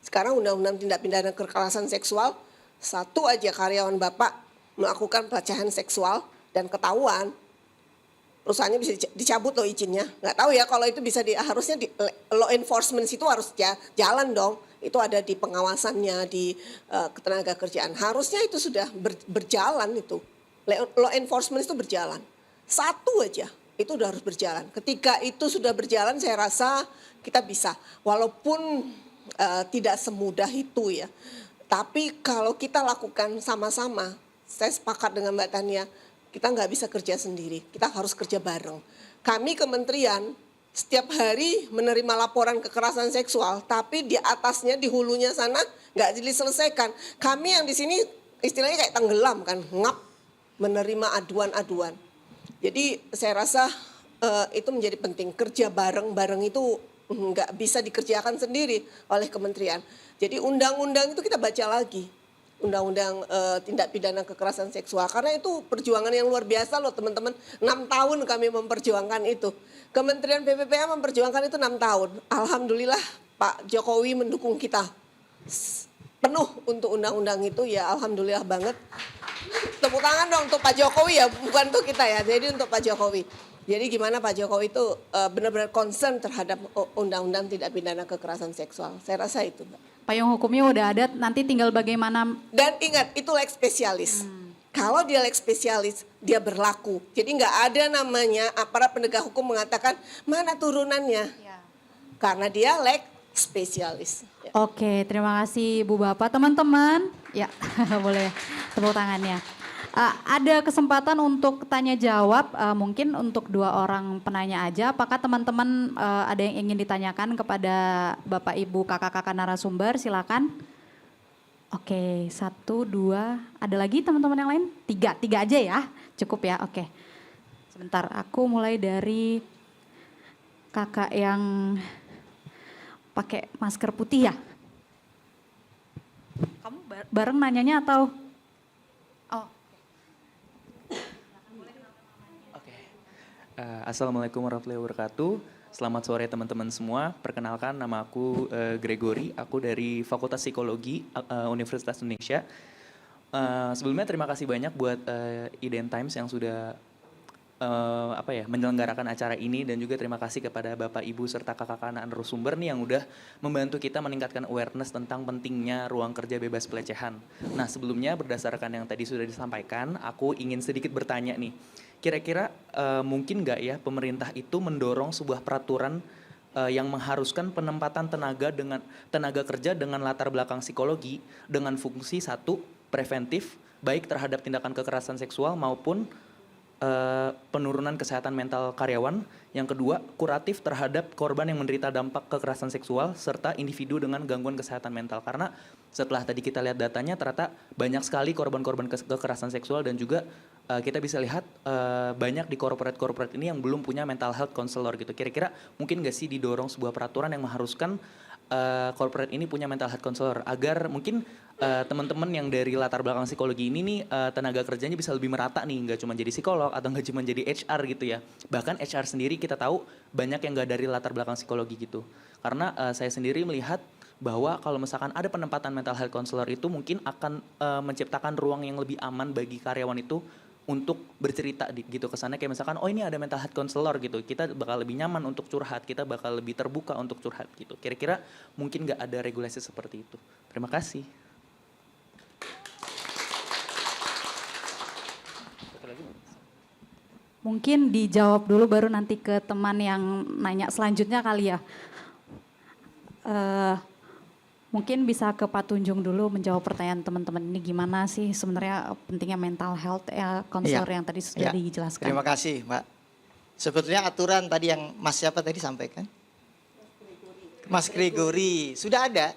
Sekarang undang-undang tindak pidana kekerasan seksual, satu aja karyawan Bapak melakukan pelecehan seksual dan ketahuan, perusahaannya bisa dicabut loh izinnya. Nggak tahu ya kalau itu bisa harusnya di law enforcement itu harus jalan dong. Itu ada di pengawasannya, di ketenaga kerjaan. Harusnya itu sudah berjalan itu. Law enforcement itu berjalan. Satu aja itu udah harus berjalan. Ketika itu sudah berjalan saya rasa kita bisa. Walaupun tidak semudah itu ya. Tapi kalau kita lakukan sama-sama, saya sepakat dengan Mbak Tania, kita nggak bisa kerja sendiri, kita harus kerja bareng. Kami kementerian setiap hari menerima laporan kekerasan seksual, tapi di atasnya, di hulunya sana nggak diselesaikan. Kami yang di sini istilahnya kayak tenggelam kan, ngap menerima aduan-aduan. Jadi saya rasa itu menjadi penting, kerja bareng-bareng itu nggak bisa dikerjakan sendiri oleh kementerian. Jadi undang-undang itu kita baca lagi. Undang-undang tindak pidana kekerasan seksual. Karena itu perjuangan yang luar biasa loh teman-teman. 6 tahun kami memperjuangkan itu. Kementerian PPPA memperjuangkan itu 6 tahun. Alhamdulillah Pak Jokowi mendukung kita penuh untuk undang-undang itu ya, alhamdulillah banget. Tepuk tangan dong untuk Pak Jokowi ya, bukan untuk kita ya. Jadi untuk Pak Jokowi. Jadi gimana Pak Jokowi itu benar-benar concern terhadap undang-undang tindak pidana kekerasan seksual. Saya rasa itu, Mbak. Payung hukumnya udah ada, nanti tinggal bagaimana. Dan ingat, itu leg spesialis. Kalau dia leg spesialis, dia berlaku. Jadi nggak ada namanya aparat penegak hukum mengatakan mana turunannya. Karena dia leg spesialis. Ya. Oke, terima kasih Bu Bapak. Teman-teman, ya boleh tepuk tangannya. Ada kesempatan untuk tanya jawab, mungkin untuk 2 orang penanya aja. Apakah teman-teman ada yang ingin ditanyakan kepada Bapak Ibu kakak-kakak narasumber? Silakan. Oke, 1, 2, ada lagi teman-teman yang lain? 3 aja ya, cukup ya. Oke, sebentar. Aku mulai dari kakak yang pakai masker putih ya. Kamu bareng nanyanya atau? Assalamualaikum warahmatullahi wabarakatuh. Selamat sore teman-teman semua. Perkenalkan, nama aku Gregory. Aku dari Fakultas Psikologi Universitas Indonesia. Sebelumnya terima kasih banyak buat IDN Times yang sudah menyelenggarakan acara ini, dan juga terima kasih kepada Bapak Ibu serta kakak-kakak narasumber nih yang udah membantu kita meningkatkan awareness tentang pentingnya ruang kerja bebas pelecehan. Nah, sebelumnya berdasarkan yang tadi sudah disampaikan, aku ingin sedikit bertanya nih. Kira-kira mungkin nggak ya pemerintah itu mendorong sebuah peraturan yang mengharuskan penempatan tenaga kerja dengan latar belakang psikologi dengan fungsi 1, preventif, baik terhadap tindakan kekerasan seksual maupun penurunan kesehatan mental karyawan. Yang kedua, kuratif terhadap korban yang menderita dampak kekerasan seksual serta individu dengan gangguan kesehatan mental. Karena setelah tadi kita lihat datanya, ternyata banyak sekali korban-korban kekerasan seksual, dan juga kita bisa lihat banyak di corporate ini yang belum punya mental health counselor gitu. Kira-kira mungkin nggak sih didorong sebuah peraturan yang mengharuskan corporate ini punya mental health counselor agar mungkin teman-teman yang dari latar belakang psikologi ini nih tenaga kerjanya bisa lebih merata nih, nggak cuma jadi psikolog atau nggak cuma jadi HR gitu ya. Bahkan HR sendiri kita tahu banyak yang nggak dari latar belakang psikologi gitu. Karena saya sendiri melihat bahwa kalau misalkan ada penempatan mental health counselor itu mungkin akan menciptakan ruang yang lebih aman bagi karyawan itu untuk bercerita gitu ke sana, kayak misalkan oh ini ada mental health counselor gitu, kita bakal lebih nyaman untuk curhat, kita bakal lebih terbuka untuk curhat gitu. Kira-kira mungkin nggak ada regulasi seperti itu. Terima kasih. Mungkin dijawab dulu baru nanti ke teman yang nanya selanjutnya kali ya. Mungkin bisa ke Pak Tunjung dulu menjawab pertanyaan teman-teman ini, gimana sih sebenarnya pentingnya mental health ya, konselor yang tadi sudah dijelaskan. Terima kasih Mbak. Sebetulnya aturan tadi yang Mas siapa tadi sampaikan? Mas Gregory, sudah ada.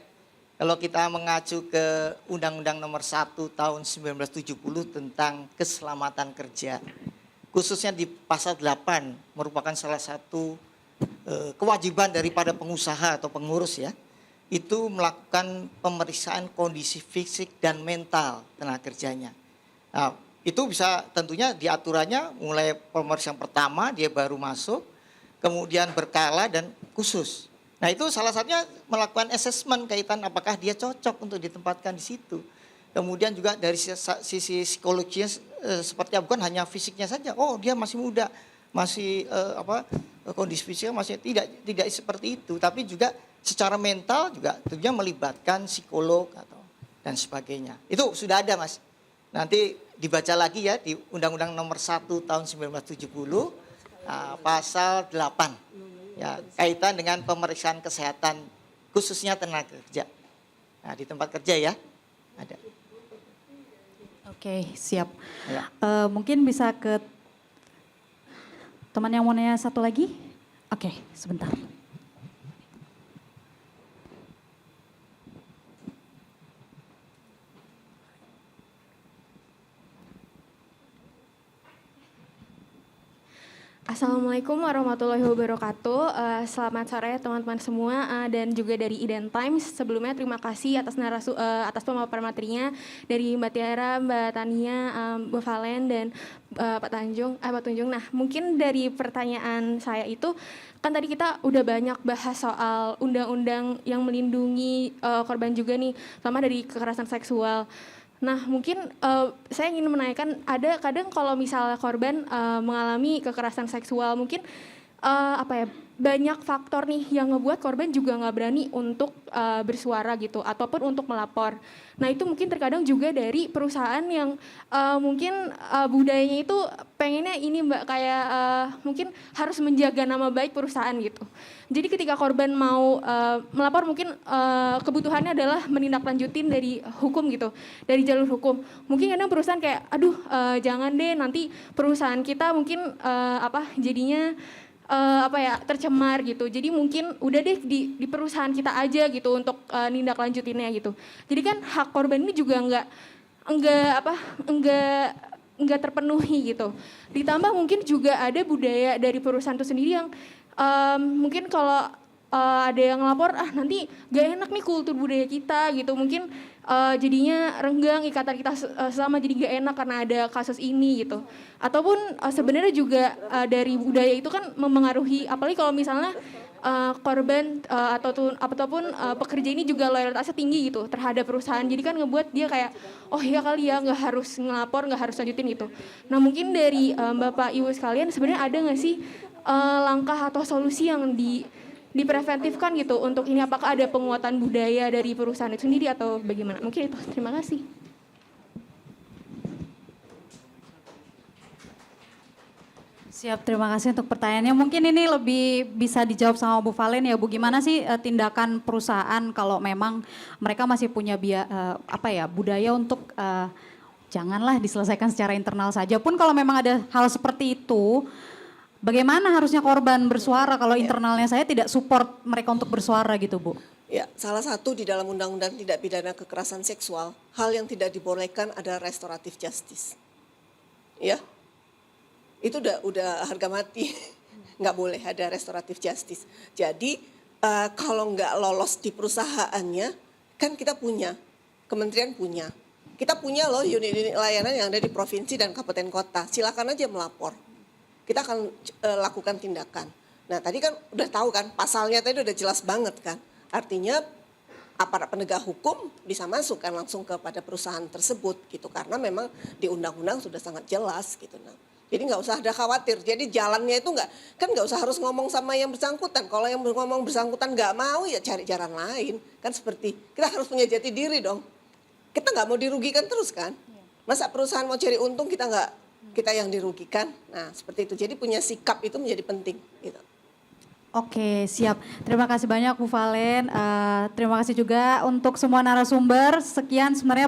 Kalau kita mengacu ke Undang-Undang Nomor 1 Tahun 1970 tentang keselamatan kerja, khususnya di pasal 8 merupakan salah satu kewajiban daripada pengusaha atau pengurus ya, itu melakukan pemeriksaan kondisi fisik dan mental tenaga kerjanya. Nah, itu bisa tentunya diaturannya mulai pemeriksaan pertama dia baru masuk, kemudian berkala dan khusus. Nah, itu salah satunya melakukan assessment kaitan apakah dia cocok untuk ditempatkan di situ. Kemudian juga dari sisi psikologinya seperti apa, bukan hanya fisiknya saja. Oh, dia masih muda, masih kondisi fisiknya masih tidak seperti itu, tapi juga secara mental juga tentunya melibatkan psikolog dan sebagainya. Itu sudah ada Mas. Nanti dibaca lagi ya di Undang-Undang Nomor 1 Tahun 1970 pasal 8 ya, kaitan dengan pemeriksaan kesehatan khususnya tenaga kerja. Nah, di tempat kerja ya ada. Oke, siap. Ya. Mungkin bisa ke teman yang mau nanya satu lagi. Oke, sebentar. Assalamualaikum warahmatullahi wabarakatuh. Selamat sore teman-teman semua dan juga dari Iden Times. Sebelumnya terima kasih atas pemaparan materinya dari Mbak Tiara, Mbak Tania, Mbak Valen dan Pak Tunjung. Nah, mungkin dari pertanyaan saya itu kan tadi kita udah banyak bahas soal undang-undang yang melindungi korban juga nih, terutama dari kekerasan seksual. Nah, mungkin saya ingin menanyakan, ada kadang kalau misalnya korban mengalami kekerasan seksual, mungkin banyak faktor nih yang ngebuat korban juga nggak berani untuk bersuara gitu, ataupun untuk melapor. Nah, itu mungkin terkadang juga dari perusahaan yang mungkin budayanya itu pengennya ini Mbak, kayak mungkin harus menjaga nama baik perusahaan gitu. Jadi ketika korban mau melapor, mungkin kebutuhannya adalah menindaklanjutin dari hukum gitu, dari jalur hukum. Mungkin kadang perusahaan kayak, aduh jangan deh, nanti perusahaan kita mungkin jadinya tercemar gitu. Jadi mungkin udah deh di perusahaan kita aja gitu untuk nindak lanjutinnya gitu. Jadi kan hak korban ini juga enggak terpenuhi gitu. Ditambah mungkin juga ada budaya dari perusahaan itu sendiri yang mungkin kalau ada yang ngelapor, nanti gak enak nih kultur budaya kita gitu. Mungkin jadinya renggang ikatan kita sama, jadi gak enak karena ada kasus ini gitu. Ataupun sebenarnya juga dari budaya itu kan mempengaruhi, apalagi kalau misalnya korban ataupun pekerja ini juga loyalitasnya tinggi gitu terhadap perusahaan. Jadi kan ngebuat dia kayak, oh iya kali ya, nggak harus ngelapor, nggak harus lanjutin gitu. Nah, mungkin dari Bapak Ibu sekalian sebenarnya ada nggak sih langkah atau solusi yang dipreventifkan gitu untuk ini? Apakah ada penguatan budaya dari perusahaan itu sendiri atau bagaimana? Mungkin itu. Terima kasih. Siap, terima kasih untuk pertanyaannya. Mungkin ini lebih bisa dijawab sama Bu Valen ya Bu. Gimana sih tindakan perusahaan kalau memang mereka masih punya budaya untuk janganlah diselesaikan secara internal saja. Pun kalau memang ada hal seperti itu, bagaimana harusnya korban bersuara kalau internalnya saya tidak support mereka untuk bersuara gitu Bu? Ya, salah satu di dalam Undang-Undang Tindak Pidana Kekerasan Seksual, hal yang tidak dibolehkan adalah restoratif justice. Ya, itu udah harga mati, nggak boleh ada restoratif justice. Jadi kalau nggak lolos di perusahaannya, kan kita punya, kementerian punya. Kita punya loh unit-unit layanan yang ada di provinsi dan kabupaten kota. Silakan aja melapor. Kita akan lakukan tindakan. Nah tadi kan udah tahu kan, pasalnya tadi udah jelas banget kan. Artinya aparat penegak hukum bisa masuk kan langsung kepada perusahaan tersebut gitu. Karena memang di undang-undang sudah sangat jelas gitu. Nah, jadi nggak usah ada khawatir. Jadi jalannya itu nggak usah harus ngomong sama yang bersangkutan. Kalau yang ngomong bersangkutan nggak mau ya cari jalan lain. Kan seperti kita harus punya jati diri dong. Kita nggak mau dirugikan terus kan. Masa perusahaan mau cari untung kita yang dirugikan. Nah seperti itu. Jadi punya sikap itu menjadi penting gitu. Oke, siap. Terima kasih banyak Bu Valen. Terima kasih juga untuk semua narasumber. Sekian sebenarnya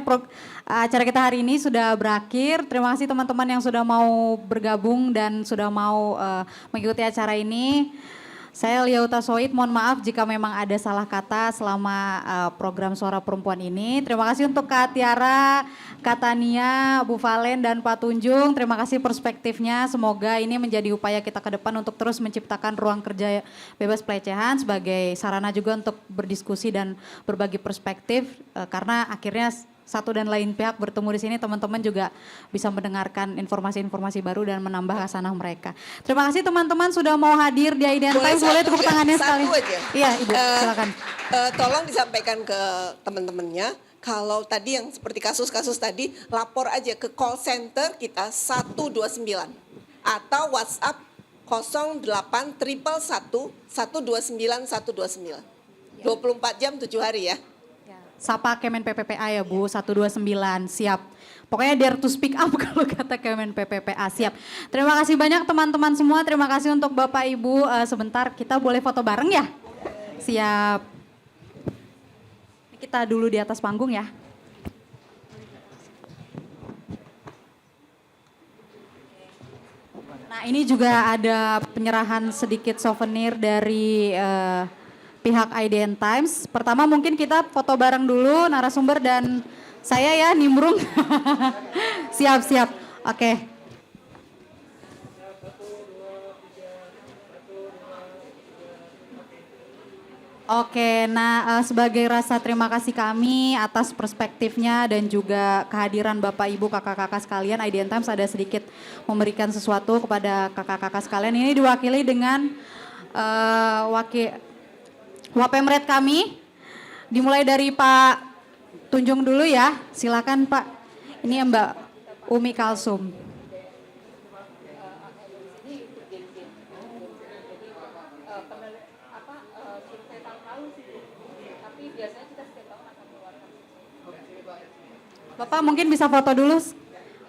acara kita hari ini sudah berakhir. Terima kasih teman-teman yang sudah mau bergabung dan sudah mau mengikuti acara ini. Saya Liauta Soid, mohon maaf jika memang ada salah kata selama program Suara Perempuan ini. Terima kasih untuk Kak Tiara, Kak Tania, Bu Valen, dan Pak Tunjung. Terima kasih perspektifnya. Semoga ini menjadi upaya kita ke depan untuk terus menciptakan ruang kerja bebas pelecehan sebagai sarana juga untuk berdiskusi dan berbagi perspektif. Karena akhirnya satu dan lain pihak bertemu di sini, teman-teman juga bisa mendengarkan informasi-informasi baru dan menambah khasanah mereka. Terima kasih teman-teman sudah mau hadir di Identitas. Boleh tepuk tangannya sekali. Iya Ibu, silakan. Tolong disampaikan ke teman-temannya, kalau tadi yang seperti kasus-kasus tadi, lapor aja ke call center kita 129 atau WhatsApp 08 111 129 129. 24 jam 7 hari ya. Sapa Kemen PPPA ya Bu, 129, siap. Pokoknya dare to speak up kalau kata Kemen PPPA, siap. Terima kasih banyak teman-teman semua, terima kasih untuk Bapak Ibu. Sebentar kita boleh foto bareng ya? Siap. Kita dulu di atas panggung ya. Nah ini juga ada penyerahan sedikit souvenir dari pihak IDN Times. Pertama mungkin kita foto bareng dulu narasumber dan saya ya nimbrung. Siap. Oke. Oke, nah sebagai rasa terima kasih kami atas perspektifnya dan juga kehadiran Bapak Ibu kakak-kakak sekalian, IDN Times ada sedikit memberikan sesuatu kepada kakak-kakak sekalian. Ini diwakili dengan Wapemret kami, dimulai dari Pak Tunjung dulu ya, silakan Pak. Ini Mbak Umi Kalsum. Bapak mungkin bisa foto dulu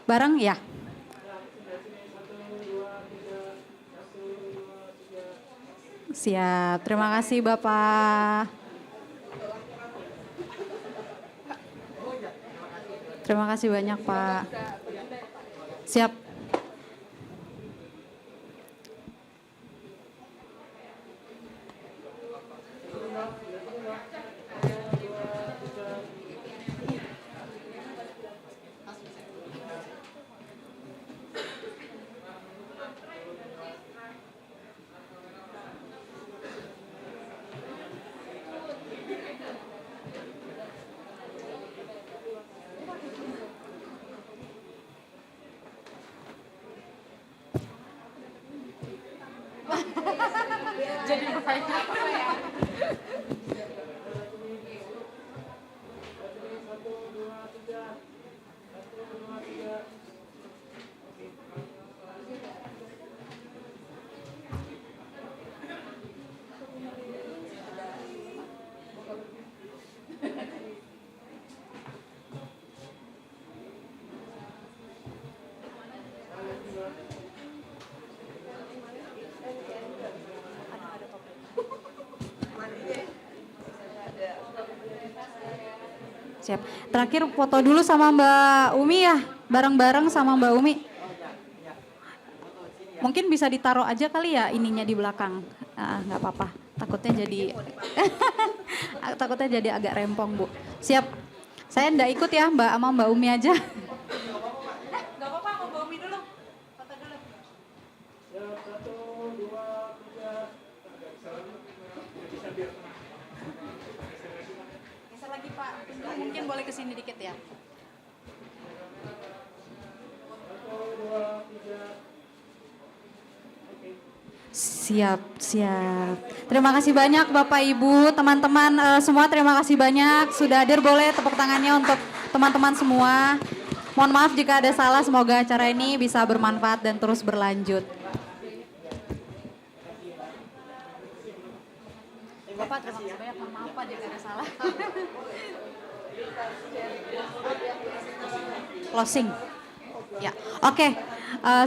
bareng ya. Siap, terima kasih Bapak. Terima kasih banyak Pak. Siap. Siap. Terakhir foto dulu sama Mbak Umi ya, bareng-bareng sama Mbak Umi. Mungkin bisa ditaruh aja kali ya ininya di belakang. Nggak apa-apa, takutnya jadi agak rempong Bu. Siap. Saya nggak ikut ya Mbak sama Mbak Umi aja. Nggak apa-apa, sama Mbak Umi dulu. Foto dulu. Siap, 1, 2, 3. ya. Siap, siap. Terima kasih banyak Bapak Ibu, teman-teman semua terima kasih banyak sudah hadir. Boleh tepuk tangannya untuk teman-teman semua. Mohon maaf jika ada salah, semoga acara ini bisa bermanfaat dan terus berlanjut. Bapak terima kasih banyak, mohon maaf Pak jika ada salah. Closing. Ya, oke.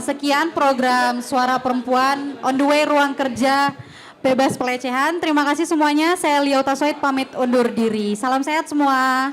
Sekian program Suara Perempuan on the way ruang kerja bebas pelecehan. Terima kasih semuanya. Saya Lio Tasoid pamit undur diri. Salam sehat semua.